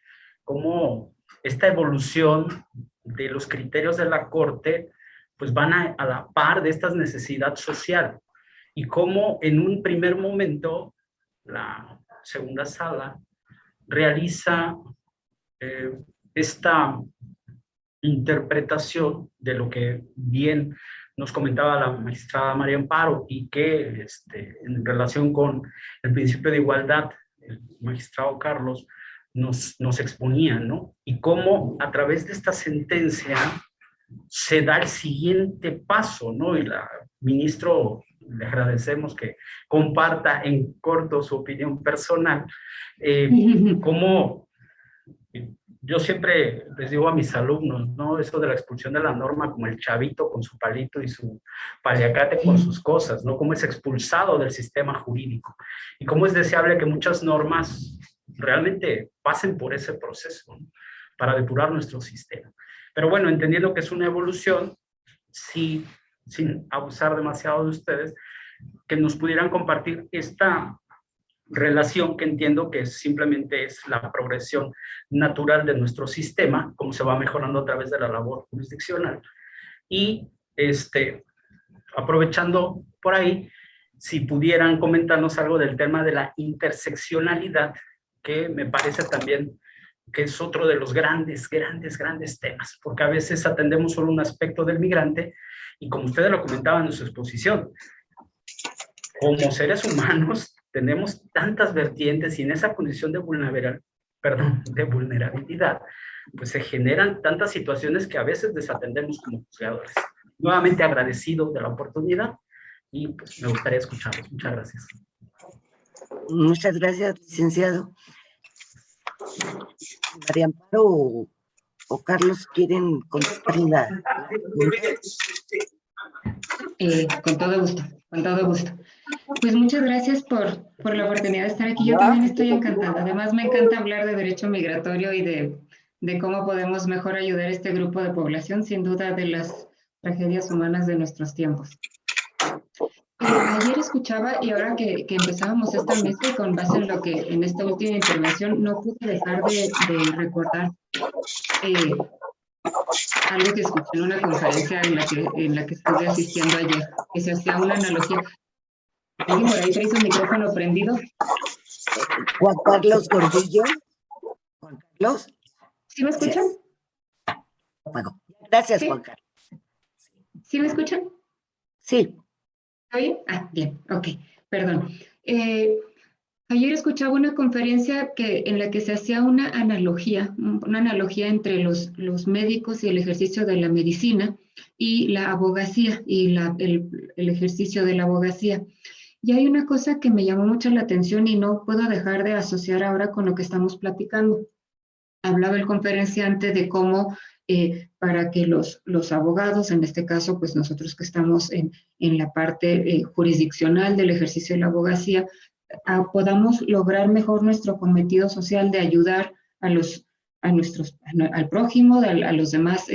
cómo esta evolución de los criterios de la Corte pues van a la par de esta necesidad social, y cómo en un primer momento la segunda sala realiza esta interpretación de lo que bien nos comentaba la magistrada María Amparo, y que en relación con el principio de igualdad el magistrado Carlos nos exponía, ¿no? Y cómo a través de esta sentencia se da el siguiente paso, ¿no? Y ministro, le agradecemos que comparta en corto su opinión personal, cómo yo siempre les digo a mis alumnos, ¿no? Eso de la expulsión de la norma, como el chavito con su palito y su paliacate con sus cosas, ¿no? Cómo es expulsado del sistema jurídico, y cómo es deseable que muchas normas realmente pasen por ese proceso, ¿no? Para depurar nuestro sistema. Pero bueno, entendiendo que es una evolución, sí, sin abusar demasiado de ustedes, que nos pudieran compartir esta relación que entiendo que simplemente es la progresión natural de nuestro sistema, cómo se va mejorando a través de la labor jurisdiccional. Y aprovechando por ahí, si pudieran comentarnos algo del tema de la interseccionalidad, que me parece también que es otro de los grandes temas, porque a veces atendemos solo un aspecto del migrante, y como ustedes lo comentaban en su exposición, como seres humanos tenemos tantas vertientes, y en esa condición de vulnerabilidad, pues se generan tantas situaciones que a veces desatendemos como juzgadores. Nuevamente agradecido de la oportunidad, y pues me gustaría escucharlos. Muchas gracias. Muchas gracias, licenciado. María Amparo o Carlos, ¿quieren contestar la pregunta? Con todo gusto, con todo gusto. Pues muchas gracias por la oportunidad de estar aquí. Yo también estoy encantada. Además, me encanta hablar de derecho migratorio y de cómo podemos mejor ayudar a este grupo de población, sin duda de las tragedias humanas de nuestros tiempos. Ayer escuchaba, y ahora que empezábamos esta mesa, y con base en lo que en esta última intervención, no pude dejar de recordar algo que escuché en una conferencia en la que estuve asistiendo ayer, que se hacía una analogía. ¿Alguien por ahí trae su micrófono prendido? Juan Carlos Gordillo. Juan Carlos. ¿Sí me escuchan? Gracias, ¿Sí? Juan Carlos. ¿Sí me escuchan? Sí. ¿Está bien? Ah, bien, ok, perdón. Ayer escuchaba una conferencia en la que se hacía una analogía entre los médicos y el ejercicio de la medicina, y la abogacía y el ejercicio de la abogacía. Y hay una cosa que me llamó mucho la atención y no puedo dejar de asociar ahora con lo que estamos platicando. Hablaba el conferenciante de cómo para que los abogados, en este caso, pues nosotros que estamos en la parte jurisdiccional del ejercicio de la abogacía, podamos lograr mejor nuestro cometido social de ayudar al prójimo, a los demás,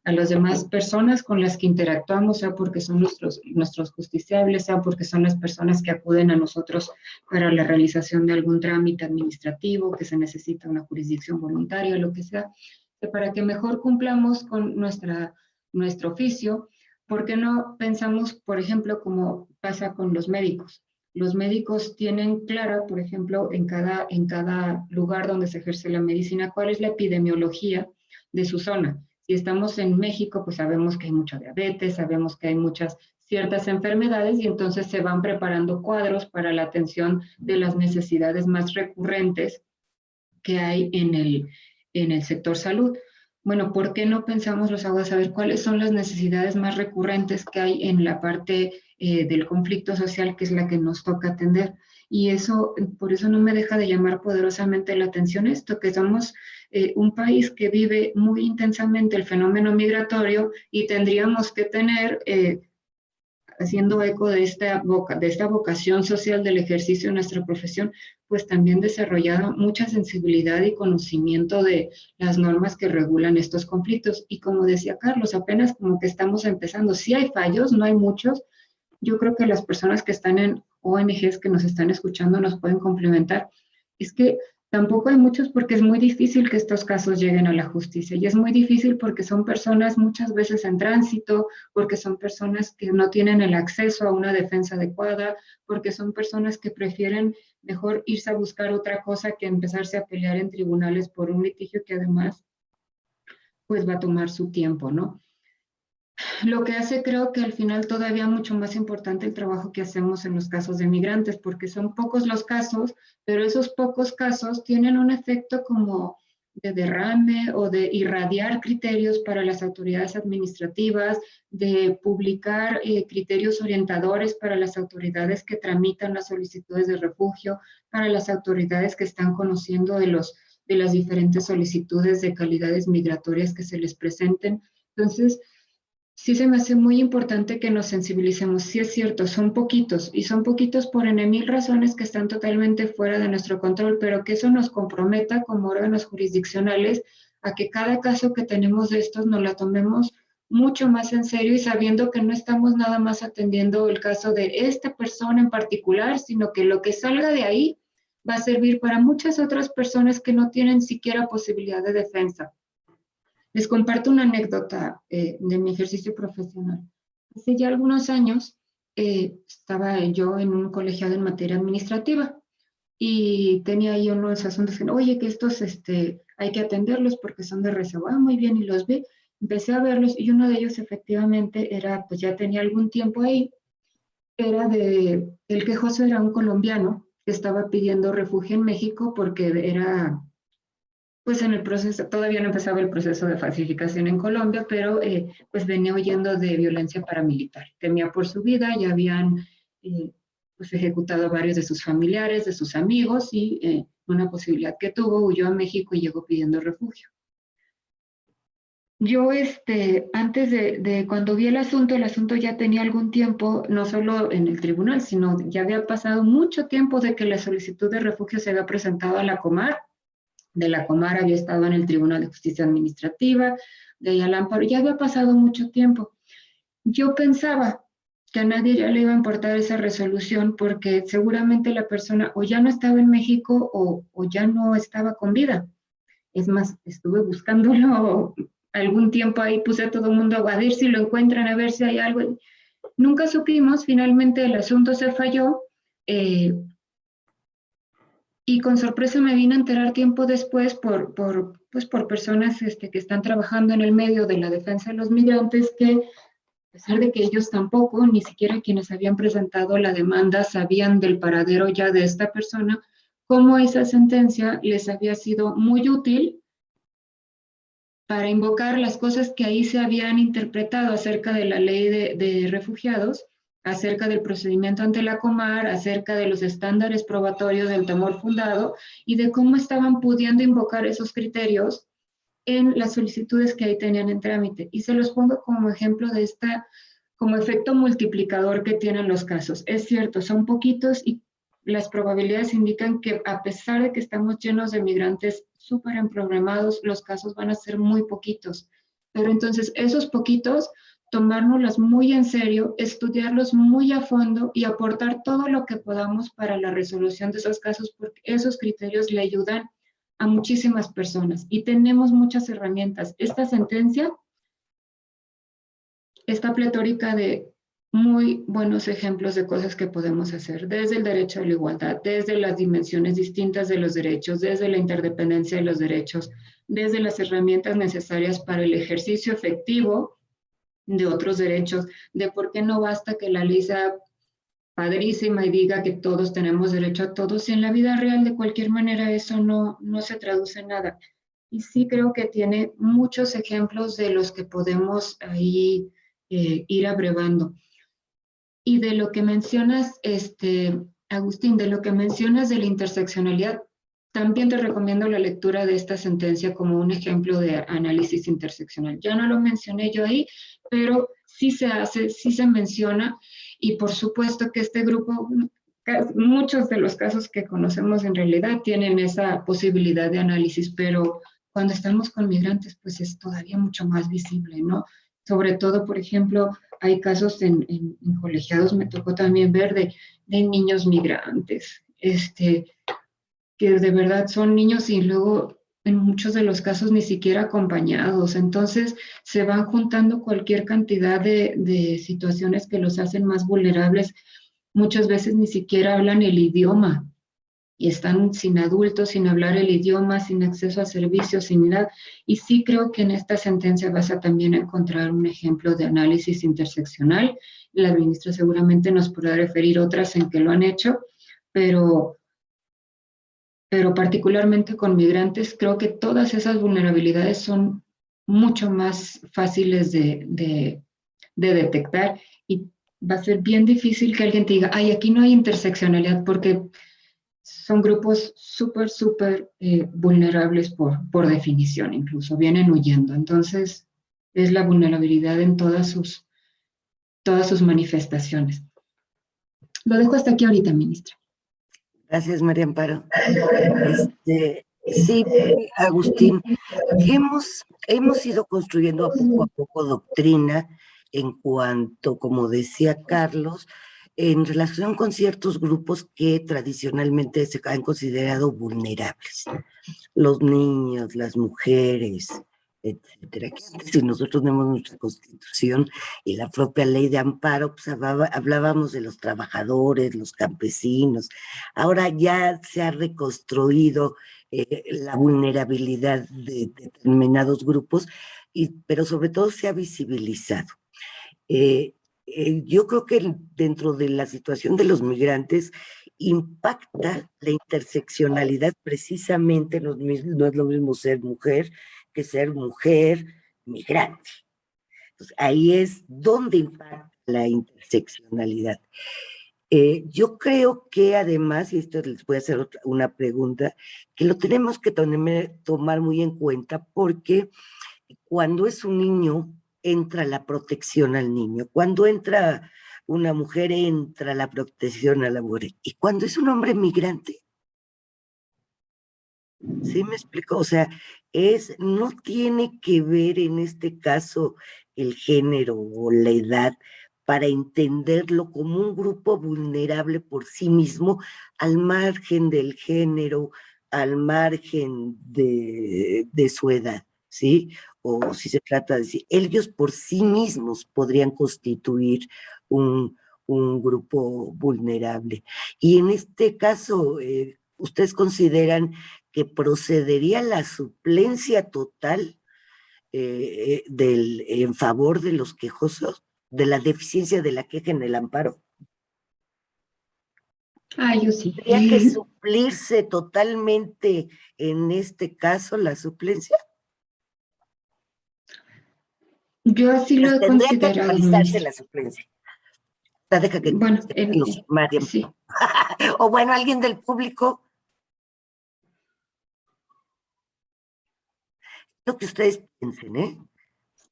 a las demás personas con las que interactuamos, sea porque son nuestros justiciables, sea porque son las personas que acuden a nosotros para la realización de algún trámite administrativo, que se necesita una jurisdicción voluntaria, lo que sea, para que mejor cumplamos con nuestro oficio. ¿Por qué no pensamos, por ejemplo, como pasa con los médicos? Los médicos tienen clara, por ejemplo, en cada lugar donde se ejerce la medicina, cuál es la epidemiología de su zona. Si estamos en México, pues sabemos que hay mucha diabetes, sabemos que hay muchas ciertas enfermedades y entonces se van preparando cuadros para la atención de las necesidades más recurrentes que hay en el sector salud. Bueno, ¿por qué no pensamos los abogados saber cuáles son las necesidades más recurrentes que hay en la parte del conflicto social, que es la que nos toca atender? Y eso, por eso no me deja de llamar poderosamente la atención esto, que somos un país que vive muy intensamente el fenómeno migratorio y tendríamos que tener, haciendo eco de esta vocación social del ejercicio de nuestra profesión, pues también desarrollado mucha sensibilidad y conocimiento de las normas que regulan estos conflictos. Y como decía Carlos, apenas como que estamos empezando. Sí hay fallos, no hay muchos. Yo creo que las personas que están en ONGs que nos están escuchando nos pueden complementar. Es que tampoco hay muchos porque es muy difícil que estos casos lleguen a la justicia y es muy difícil porque son personas muchas veces en tránsito, porque son personas que no tienen el acceso a una defensa adecuada, porque son personas que prefieren mejor irse a buscar otra cosa que empezarse a pelear en tribunales por un litigio que además pues va a tomar su tiempo, ¿no? Lo que hace, creo que al final todavía mucho más importante el trabajo que hacemos en los casos de migrantes, porque son pocos los casos, pero esos pocos casos tienen un efecto como de derrame o de irradiar criterios para las autoridades administrativas, de publicar criterios orientadores para las autoridades que tramitan las solicitudes de refugio, para las autoridades que están conociendo de las diferentes solicitudes de calidades migratorias que se les presenten. Entonces, sí se me hace muy importante que nos sensibilicemos. Sí es cierto, son poquitos, y son poquitos por mil razones que están totalmente fuera de nuestro control, pero que eso nos comprometa como órganos jurisdiccionales a que cada caso que tenemos de estos nos la tomemos mucho más en serio y sabiendo que no estamos nada más atendiendo el caso de esta persona en particular, sino que lo que salga de ahí va a servir para muchas otras personas que no tienen siquiera posibilidad de defensa. Les comparto una anécdota de mi ejercicio profesional. Hace ya algunos años estaba yo en un colegiado en materia administrativa y tenía ahí unos asuntos que, oye, que estos hay que atenderlos porque son de reserva. Ah, muy bien, y los vi. Empecé a verlos y uno de ellos efectivamente era, pues ya tenía algún tiempo ahí, era el quejoso era un colombiano que estaba pidiendo refugio en México porque era... pues en el proceso, todavía no empezaba el proceso de falsificación en Colombia, pero pues venía huyendo de violencia paramilitar. Temía por su vida, ya habían pues ejecutado a varios de sus familiares, de sus amigos, y una posibilidad que tuvo, huyó a México y llegó pidiendo refugio. Yo, antes de cuando vi el asunto ya tenía algún tiempo, no solo en el tribunal, sino ya había pasado mucho tiempo de que la solicitud de refugio se había presentado a la Comar. De la Comar había estado en el Tribunal de Justicia Administrativa, de ahí al amparo, ya había pasado mucho tiempo. Yo pensaba que a nadie ya le iba a importar esa resolución porque seguramente la persona o ya no estaba en México o ya no estaba con vida. Es más, estuve buscándolo algún tiempo ahí, puse a todo el mundo a ver si lo encuentran, a ver si hay algo. Nunca supimos, finalmente el asunto se falló, y con sorpresa me vine a enterar tiempo después por personas que están trabajando en el medio de la defensa de los migrantes que, a pesar de que ellos tampoco, ni siquiera quienes habían presentado la demanda, sabían del paradero ya de esta persona, cómo esa sentencia les había sido muy útil para invocar las cosas que ahí se habían interpretado acerca de la ley de refugiados, acerca del procedimiento ante la Comar, acerca de los estándares probatorios del temor fundado y de cómo estaban pudiendo invocar esos criterios en las solicitudes que ahí tenían en trámite. Y se los pongo como ejemplo de como efecto multiplicador que tienen los casos. Es cierto, son poquitos y las probabilidades indican que a pesar de que estamos llenos de migrantes súper emprogramados, los casos van a ser muy poquitos. Pero entonces esos poquitos, tomárnoslos muy en serio, estudiarlos muy a fondo y aportar todo lo que podamos para la resolución de esos casos, porque esos criterios le ayudan a muchísimas personas y tenemos muchas herramientas. Esta sentencia está pletórica de muy buenos ejemplos de cosas que podemos hacer, desde el derecho a la igualdad, desde las dimensiones distintas de los derechos, desde la interdependencia de los derechos, desde las herramientas necesarias para el ejercicio efectivo de otros derechos, de por qué no basta que la ley sea padrísima y diga que todos tenemos derecho a todos, y en la vida real de cualquier manera eso no se traduce en nada. Y sí creo que tiene muchos ejemplos de los que podemos ahí ir abrevando. Y de lo que mencionas, Agustín, de lo que mencionas de la interseccionalidad, también te recomiendo la lectura de esta sentencia como un ejemplo de análisis interseccional. Ya no lo mencioné yo ahí, pero sí se hace, sí se menciona, y por supuesto que este grupo, muchos de los casos que conocemos en realidad tienen esa posibilidad de análisis, pero cuando estamos con migrantes, pues es todavía mucho más visible, ¿no? Sobre todo, por ejemplo, hay casos en colegiados, me tocó también ver de niños migrantes, que de verdad son niños y luego en muchos de los casos ni siquiera acompañados. Entonces se van juntando cualquier cantidad de situaciones que los hacen más vulnerables. Muchas veces ni siquiera hablan el idioma y están sin adultos, sin hablar el idioma, sin acceso a servicios, sin nada. Y sí creo que en esta sentencia vas a también encontrar un ejemplo de análisis interseccional. La ministra seguramente nos podrá referir otras en que lo han hecho, pero particularmente con migrantes, creo que todas esas vulnerabilidades son mucho más fáciles de detectar, y va a ser bien difícil que alguien te diga, ay, aquí no hay interseccionalidad, porque son grupos súper, súper vulnerables por definición, incluso vienen huyendo. Entonces, es la vulnerabilidad en todas sus manifestaciones. Lo dejo hasta aquí ahorita, ministra. Gracias, María Amparo. Sí, Agustín, hemos ido construyendo a poco doctrina en cuanto, como decía Carlos, en relación con ciertos grupos que tradicionalmente se han considerado vulnerables. Los niños, las mujeres, etcétera. Si nosotros tenemos nuestra Constitución y la propia Ley de Amparo, pues hablábamos de los trabajadores, los campesinos. Ahora ya se ha reconstruido la vulnerabilidad de determinados grupos, pero sobre todo se ha visibilizado. Yo creo que dentro de la situación de los migrantes impacta la interseccionalidad precisamente, no es lo mismo ser mujer que ser mujer migrante. Entonces, ahí es donde impacta la interseccionalidad. Yo creo que además, y esto les voy a hacer una pregunta, que lo tenemos que tomar muy en cuenta, porque cuando es un niño, entra la protección al niño. Cuando entra una mujer, entra la protección a la mujer. Y cuando es un hombre migrante, ¿sí me explico? O sea, no tiene que ver en este caso el género o la edad para entenderlo como un grupo vulnerable por sí mismo, al margen del género, al margen de su edad, ¿sí? O si se trata de decir, ellos por sí mismos podrían constituir un grupo vulnerable. Y en este caso, ¿ustedes consideran que procedería la suplencia total en favor de los quejosos, de la deficiencia de la queja en el amparo? Yo sí. ¿Tendría que suplirse totalmente en este caso la suplencia? Yo así lo he Tendría que considerado. actualizarse la suplencia. Deja que Bueno, Mariam. sí. O bueno, alguien del público. Lo que ustedes piensen, ¿eh?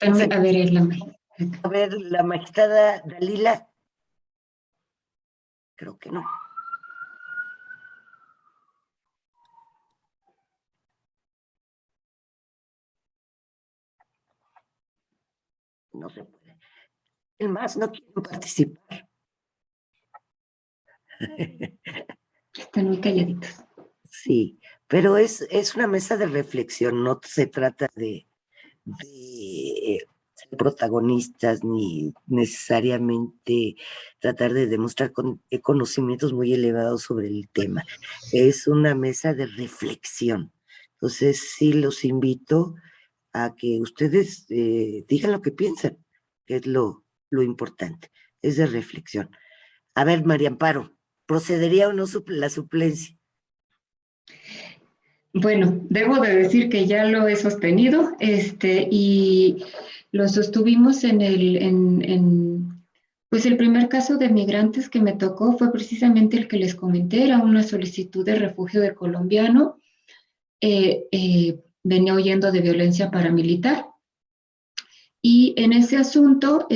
A ver, es la A ver, la magistrada Dalila. Creo que no. No se puede. El más no quieren participar. Están muy calladitos. Sí, pero es una mesa de reflexión, no se trata de ser protagonistas ni necesariamente tratar de demostrar conocimientos muy elevados sobre el tema. Es una mesa de reflexión. Entonces, sí los invito a que ustedes digan lo que piensan, que es lo importante, es de reflexión. A ver, María Amparo, ¿procedería o no la suplencia? Bueno, debo de decir que ya lo he sostenido, y lo sostuvimos pues el primer caso de migrantes que me tocó fue precisamente el que les comenté, era una solicitud de refugio de colombiano, venía huyendo de violencia paramilitar. Y en ese asunto,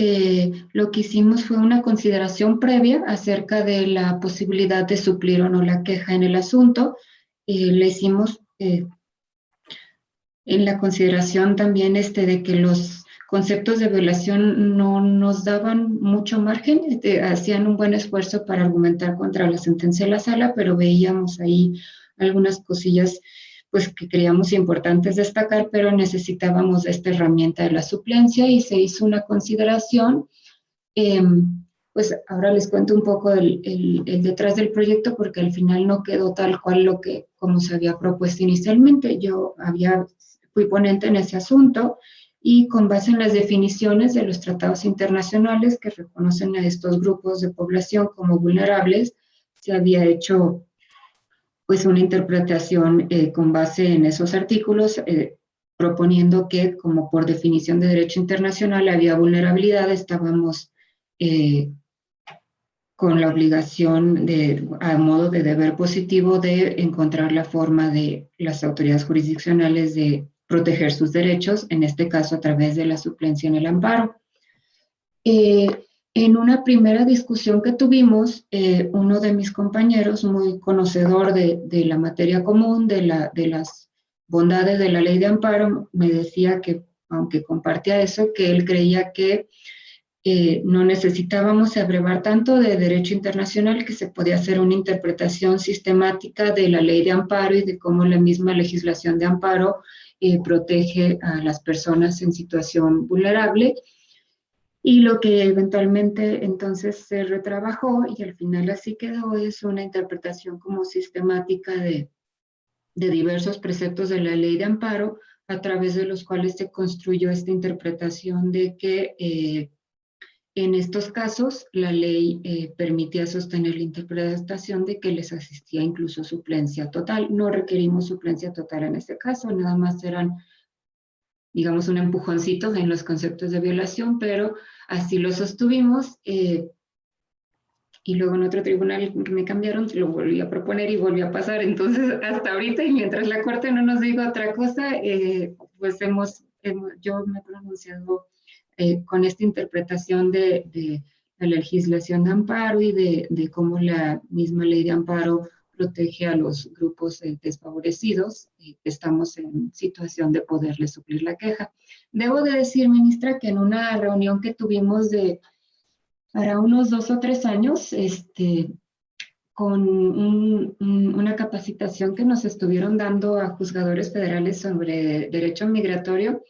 lo que hicimos fue una consideración previa acerca de la posibilidad de suplir o no la queja en el asunto. Le hicimos en la consideración también de que los conceptos de violación no nos daban mucho margen, hacían un buen esfuerzo para argumentar contra la sentencia de la sala, pero veíamos ahí algunas cosillas pues que creíamos importantes destacar, pero necesitábamos de esta herramienta de la suplencia y se hizo una consideración. Pues ahora les cuento un poco el detrás del proyecto porque al final no quedó tal cual como se había propuesto inicialmente. Yo fui ponente en ese asunto y con base en las definiciones de los tratados internacionales que reconocen a estos grupos de población como vulnerables, se había hecho pues una interpretación con base en esos artículos, proponiendo que como por definición de derecho internacional había vulnerabilidad, estábamos con la obligación a modo de deber positivo de encontrar la forma de las autoridades jurisdiccionales de proteger sus derechos, en este caso a través de la suplencia en el amparo. En una primera discusión que tuvimos, uno de mis compañeros, muy conocedor de la materia común, de las bondades de la ley de amparo, me decía que, aunque compartía eso, que él creía que no necesitábamos abrevar tanto de derecho internacional, que se podía hacer una interpretación sistemática de la ley de amparo y de cómo la misma legislación de amparo protege a las personas en situación vulnerable. Y lo que eventualmente entonces se retrabajó y al final así quedó es una interpretación como sistemática de diversos preceptos de la ley de amparo, a través de los cuales se construyó esta interpretación de que en estos casos la ley permitía sostener la interpretación de que les asistía incluso suplencia total. No requerimos suplencia total en este caso, nada más eran, digamos, un empujoncito en los conceptos de violación, pero así lo sostuvimos. Y luego en otro tribunal me cambiaron, lo volví a proponer y volvió a pasar. Entonces, hasta ahorita, y mientras la Corte no nos diga otra cosa, pues yo me he pronunciado con esta interpretación de la legislación de amparo y de cómo la misma ley de amparo protege a los grupos desfavorecidos y que estamos en situación de poderles suplir la queja. Debo de decir, ministra, que en una reunión que tuvimos para unos 2 o 3 años, con una capacitación que nos estuvieron dando a juzgadores federales sobre derecho migratorio,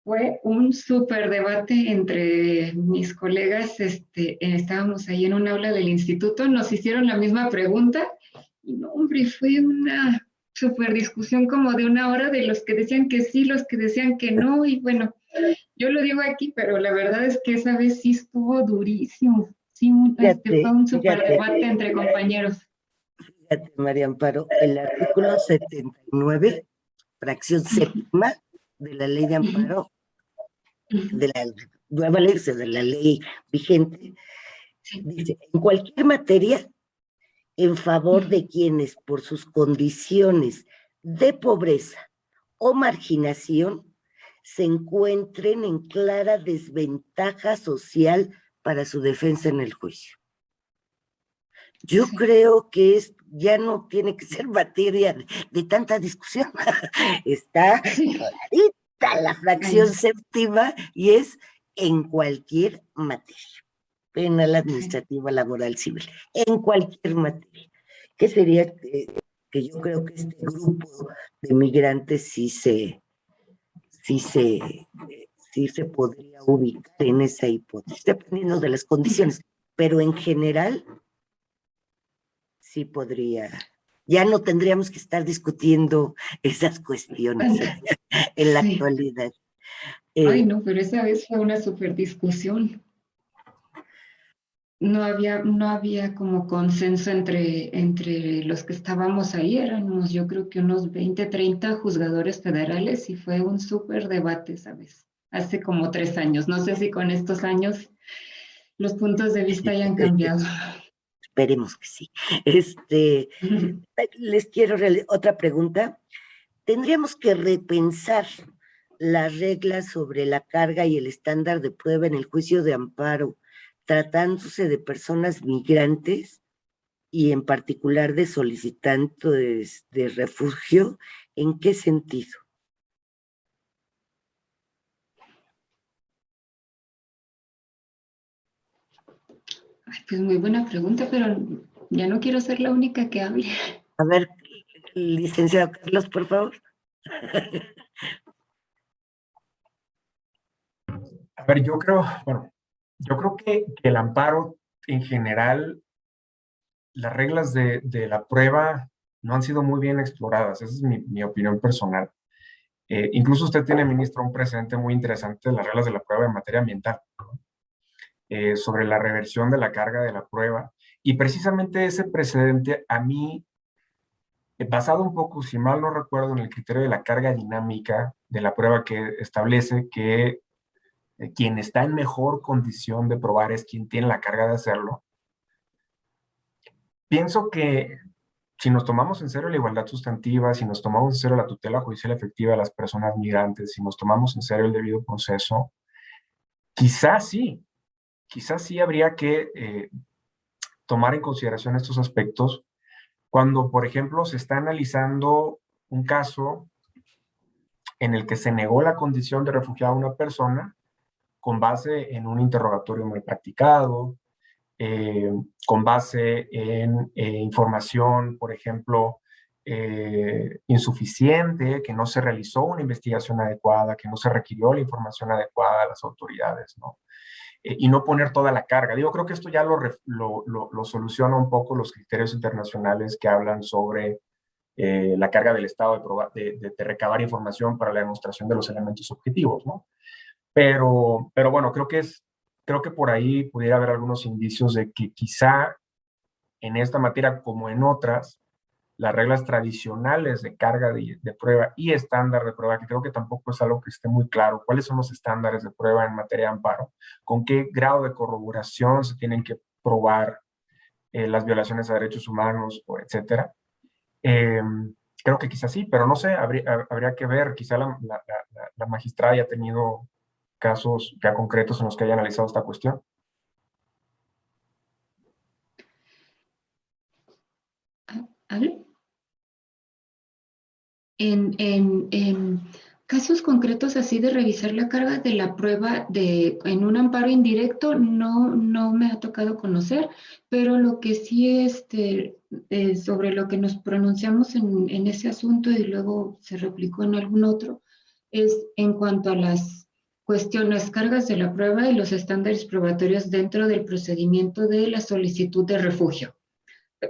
fue un súper debate entre mis colegas. Estábamos ahí en un aula del instituto, nos hicieron la misma pregunta y no, hombre, fue una súper discusión como de 1 hora de los que decían que sí, los que decían que no, y bueno, yo lo digo aquí, pero la verdad es que esa vez sí estuvo durísimo. Sí, fue un súper debate entre compañeros. Fíjate, María Amparo, el artículo 79, fracción séptima de la ley de amparo, de la nueva ley, de la ley vigente, Dice, en cualquier materia, en favor de quienes por sus condiciones de pobreza o marginación se encuentren en clara desventaja social para su defensa en el juicio. Yo creo que ya no tiene que ser materia de tanta discusión. Está clarita la fracción séptima y es en cualquier materia. Penal, administrativa, laboral, civil. En cualquier materia. ¿Qué sería que yo creo que este grupo de migrantes sí se podría ubicar en esa hipótesis, dependiendo de las condiciones, pero en general sí podría, ya no tendríamos que estar discutiendo esas cuestiones en la actualidad. Ay, no, pero esa vez fue una súper discusión. No había como consenso entre los que estábamos ahí, éramos yo creo que unos 20, 30 juzgadores federales y fue un súper debate, ¿sabes? Hace como 3 años. No sé si con estos años los puntos de vista hayan cambiado. Esperemos que sí. Les quiero otra pregunta. Tendríamos que repensar las reglas sobre la carga y el estándar de prueba en el juicio de amparo, tratándose de personas migrantes y en particular de solicitantes de refugio. ¿En qué sentido? Ay, pues muy buena pregunta, pero ya no quiero ser la única que hable. A ver, licenciado Carlos, por favor. A ver, yo creo que el amparo en general, las reglas de la prueba no han sido muy bien exploradas. Esa es mi opinión personal. Incluso usted tiene, ministro, un precedente muy interesante de las reglas de la prueba en materia ambiental, ¿no? Sobre la reversión de la carga de la prueba. Y precisamente ese precedente a mí, basado un poco, si mal no recuerdo, en el criterio de la carga dinámica de la prueba que establece que quien está en mejor condición de probar es quien tiene la carga de hacerlo. Pienso que si nos tomamos en serio la igualdad sustantiva, si nos tomamos en serio la tutela judicial efectiva de las personas migrantes, si nos tomamos en serio el debido proceso, quizás sí habría que tomar en consideración estos aspectos cuando, por ejemplo, se está analizando un caso en el que se negó la condición de refugiado a una persona con base en un interrogatorio muy practicado, con base en información, por ejemplo, insuficiente, que no se realizó una investigación adecuada, que no se requirió la información adecuada a las autoridades, ¿no? Y no poner toda la carga. Digo, creo que esto ya lo soluciona un poco los criterios internacionales que hablan sobre la carga del Estado de recabar información para la demostración de los elementos objetivos, ¿no? Pero bueno, creo que por ahí pudiera haber algunos indicios de que quizá en esta materia, como en otras, las reglas tradicionales de carga de prueba y estándar de prueba, que creo que tampoco es algo que esté muy claro, cuáles son los estándares de prueba en materia de amparo, con qué grado de corroboración se tienen que probar las violaciones a derechos humanos, etcétera. Creo que quizás sí, pero no sé, habría que ver, quizá la magistrada haya tenido casos ya concretos en los que haya analizado esta cuestión. ¿Hable? En casos concretos así de revisar la carga de la prueba en un amparo indirecto, no me ha tocado conocer, pero lo que sí sobre lo que nos pronunciamos en ese asunto y luego se replicó en algún otro, es en cuanto a las cuestiones, cargas de la prueba y los estándares probatorios dentro del procedimiento de la solicitud de refugio.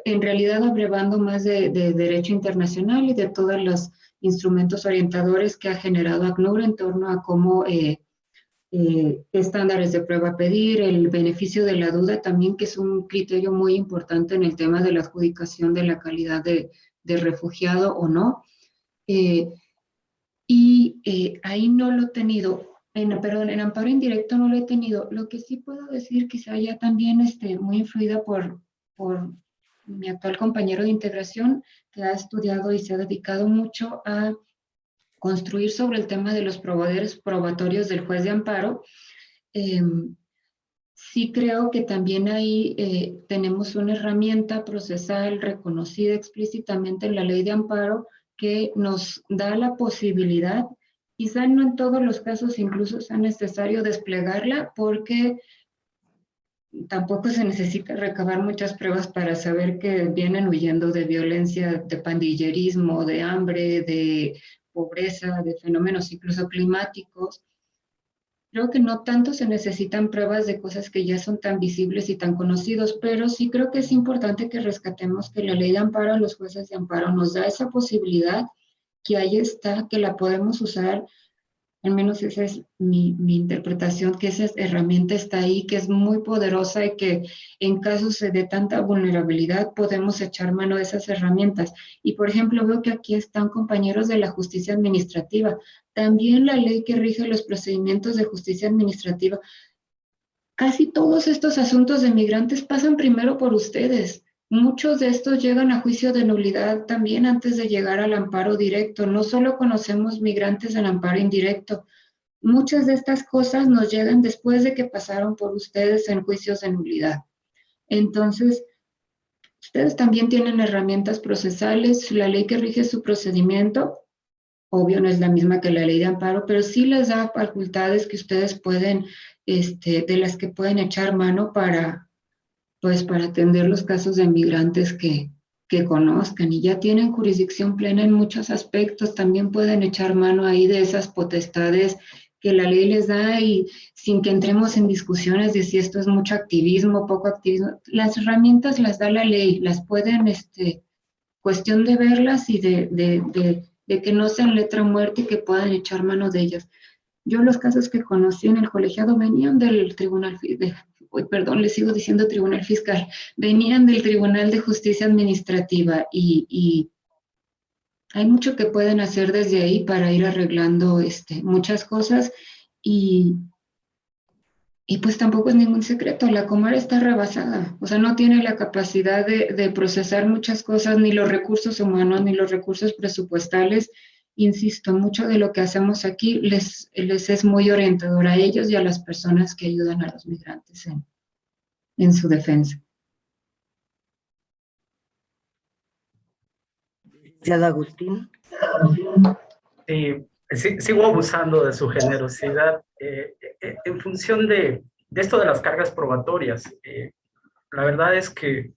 En realidad abrevando más de derecho internacional y de todos los instrumentos orientadores que ha generado ACNUR en torno a cómo estándares de prueba pedir, el beneficio de la duda también, que es un criterio muy importante en el tema de la adjudicación de la calidad de refugiado o no. Ahí no lo he tenido. Perdón, en amparo indirecto no lo he tenido. Lo que sí puedo decir, quizá ya también muy influida por mi actual compañero de integración, que ha estudiado y se ha dedicado mucho a construir sobre el tema de los poderes probatorios del juez de amparo. Sí creo que también ahí tenemos una herramienta procesal reconocida explícitamente en la ley de amparo que nos da la posibilidad, quizá no en todos los casos incluso sea necesario desplegarla porque tampoco se necesita recabar muchas pruebas para saber que vienen huyendo de violencia, de pandillerismo, de hambre, de pobreza, de fenómenos incluso climáticos. Creo que no tanto se necesitan pruebas de cosas que ya son tan visibles y tan conocidos, pero sí creo que es importante que rescatemos que la ley de amparo a los jueces de amparo nos da esa posibilidad, que ahí está, que la podemos usar. Al menos esa es mi interpretación, que esa herramienta está ahí, que es muy poderosa y que en casos de tanta vulnerabilidad podemos echar mano de esas herramientas. Y por ejemplo, veo que aquí están compañeros de la justicia administrativa. También la ley que rige los procedimientos de justicia administrativa. Casi todos estos asuntos de migrantes pasan primero por ustedes. Muchos de estos llegan a juicio de nulidad también antes de llegar al amparo directo. No solo conocemos migrantes en amparo indirecto. Muchas de estas cosas nos llegan después de que pasaron por ustedes en juicios de nulidad. Entonces, ustedes también tienen herramientas procesales. La ley que rige su procedimiento, obvio no es la misma que la ley de amparo, pero sí les da facultades que ustedes pueden, de las que pueden echar mano para atender los casos de migrantes que conozcan y ya tienen jurisdicción plena en muchos aspectos, también pueden echar mano ahí de esas potestades que la ley les da y sin que entremos en discusiones de si esto es mucho activismo, poco activismo, las herramientas las da la ley, las pueden, cuestión de verlas y de que no sean letra muerta y que puedan echar mano de ellas. Yo los casos que conocí en el colegiado venían del tribunal, perdón, les sigo diciendo tribunal fiscal, venían del Tribunal de Justicia Administrativa y hay mucho que pueden hacer desde ahí para ir arreglando muchas cosas y pues tampoco es ningún secreto, la Comar está rebasada, o sea, no tiene la capacidad de procesar muchas cosas, ni los recursos humanos, ni los recursos presupuestales. Insisto, mucho de lo que hacemos aquí les es muy orientador a ellos y a las personas que ayudan a los migrantes en su defensa. Licenciado Agustín. Sí, sigo abusando de su generosidad. En función de esto de las cargas probatorias, la verdad es que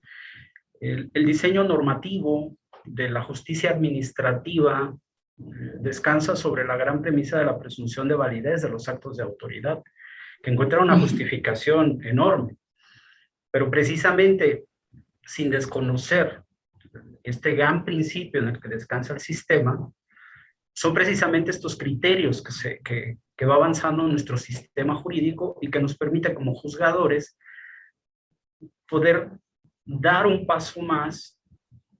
el diseño normativo de la justicia administrativa descansa sobre la gran premisa de la presunción de validez de los actos de autoridad, que encuentra una justificación enorme, pero precisamente sin desconocer este gran principio en el que descansa el sistema, son precisamente estos criterios que va avanzando en nuestro sistema jurídico y que nos permite como juzgadores poder dar un paso más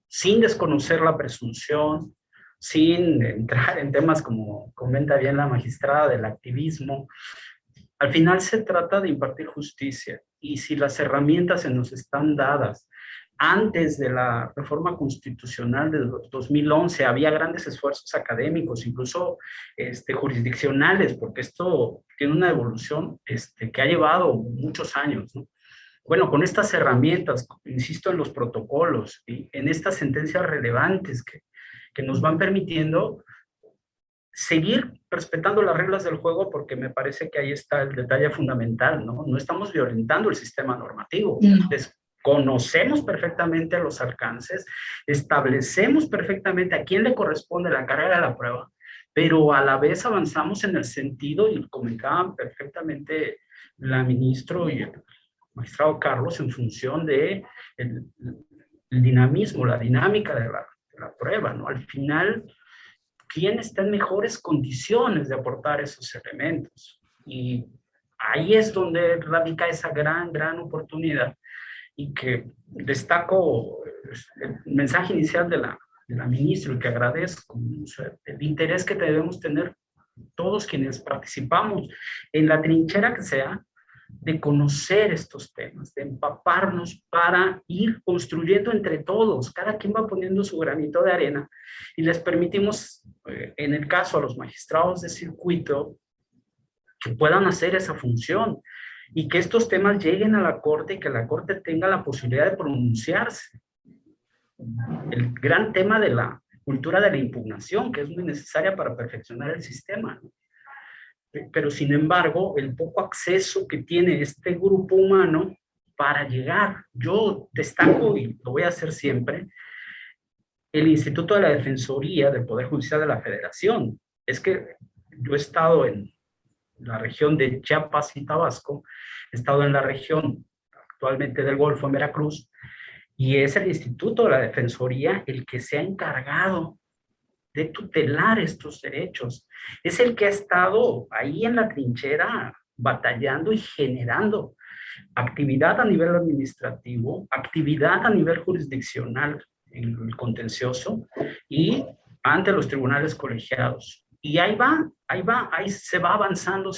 sin desconocer la presunción, sin entrar en temas como comenta bien la magistrada del activismo. Al final se trata de impartir justicia y si las herramientas se nos están dadas antes de la reforma constitucional de 2011 había grandes esfuerzos académicos, incluso jurisdiccionales, porque esto tiene una evolución que ha llevado muchos años, ¿no? Bueno, con estas herramientas, insisto en los protocolos y en estas sentencias relevantes que nos van permitiendo seguir respetando las reglas del juego, porque me parece que ahí está el detalle fundamental, ¿no? No estamos violentando el sistema normativo. Conocemos perfectamente los alcances, establecemos perfectamente a quién le corresponde la carga de la prueba, pero a la vez avanzamos en el sentido, y comentaban perfectamente la ministra y el magistrado Carlos, en función de el dinamismo, la dinámica de la prueba, ¿no? Al final, ¿quién está en mejores condiciones de aportar esos elementos? Y ahí es donde radica esa gran oportunidad y que destaco el mensaje inicial de la ministra y que agradezco el interés que debemos tener todos quienes participamos en la trinchera que sea, de conocer estos temas, de empaparnos para ir construyendo entre todos. Cada quien va poniendo su granito de arena y les permitimos, en el caso a los magistrados de circuito, que puedan hacer esa función y que estos temas lleguen a la Corte y que la Corte tenga la posibilidad de pronunciarse. El gran tema de la cultura de la impugnación, que es muy necesaria para perfeccionar el sistema, ¿no? Pero sin embargo, el poco acceso que tiene este grupo humano para llegar, yo destaco, y lo voy a hacer siempre, el Instituto de la Defensoría del Poder Judicial de la Federación. Es que yo he estado en la región de Chiapas y Tabasco, he estado en la región actualmente del Golfo, en Veracruz, y es el Instituto de la Defensoría el que se ha encargado de tutelar estos derechos. Es el que ha estado ahí en la trinchera batallando y generando actividad a nivel administrativo, actividad a nivel jurisdiccional en el contencioso y ante los tribunales colegiados. Y ahí se va avanzando.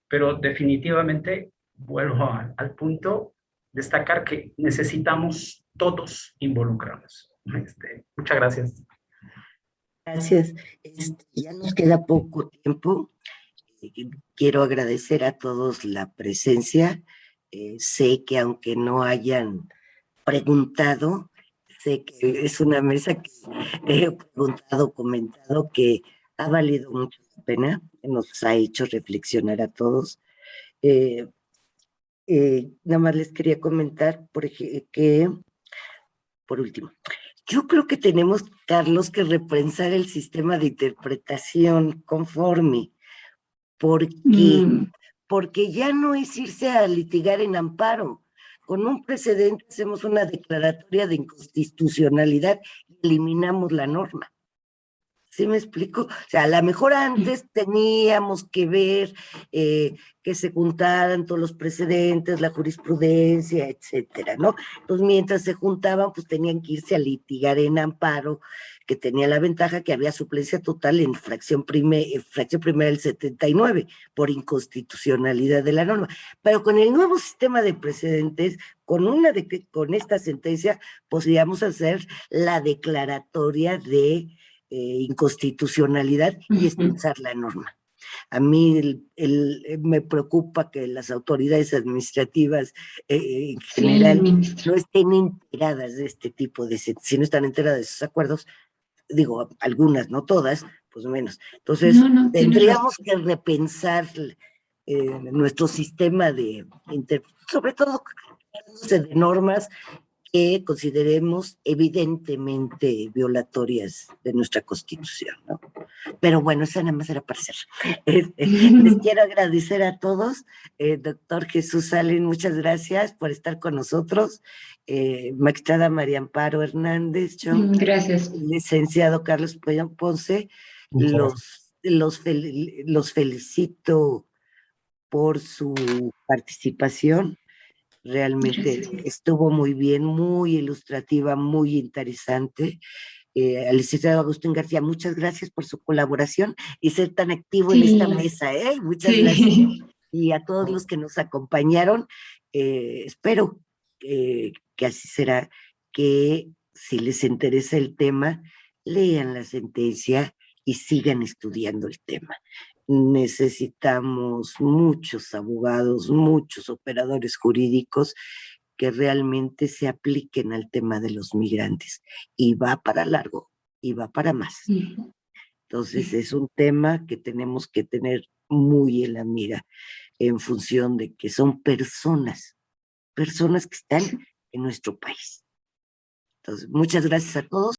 Pero definitivamente, vuelvo al punto, destacar que necesitamos todos involucrarnos. Muchas gracias. Gracias. Ya nos queda poco tiempo. Quiero agradecer a todos la presencia. Sé que aunque no hayan preguntado, sé que es una mesa que he preguntado, comentado, que ha valido mucho la pena, nos ha hecho reflexionar a todos. Nada más les quería comentar por último, yo creo que tenemos, Carlos, que repensar el sistema de interpretación conforme, porque ya no es irse a litigar en amparo. Con un precedente hacemos una declaratoria de inconstitucionalidad y eliminamos la norma. ¿Sí me explico? O sea, a lo mejor antes teníamos que ver que se juntaran todos los precedentes, la jurisprudencia, etcétera, ¿no? Entonces, mientras se juntaban, pues tenían que irse a litigar en amparo, que tenía la ventaja que había suplencia total en fracción primera del 79, por inconstitucionalidad de la norma. Pero con el nuevo sistema de precedentes, con esta sentencia, podríamos hacer la declaratoria de inconstitucionalidad y expulsar la norma. A mí me preocupa que las autoridades administrativas en general no estén enteradas de este tipo de, si no están enteradas de esos acuerdos, digo, algunas, no todas, pues menos. Entonces, tendríamos que repensar nuestro sistema sobre todo de normas que consideremos evidentemente violatorias de nuestra Constitución, ¿no? Pero bueno, esa nada más era para hacer. Les quiero agradecer a todos. Doctor Jesús Salín, muchas gracias por estar con nosotros. Magistrada María Amparo Hernández, gracias. Licenciado Carlos Ponce, los felicito por su participación. Realmente estuvo muy bien, muy ilustrativa, muy interesante. Al licenciado Agustín García, muchas gracias por su colaboración y ser tan activo en esta mesa, muchas gracias. Y a todos los que nos acompañaron, espero que así será, que si les interesa el tema, lean la sentencia y sigan estudiando el tema. Necesitamos muchos abogados, muchos operadores jurídicos que realmente se apliquen al tema de los migrantes. Y va para largo, y va para más. Entonces es un tema que tenemos que tener muy en la mira, en función de que son personas que están en nuestro país. Entonces, muchas gracias a todos.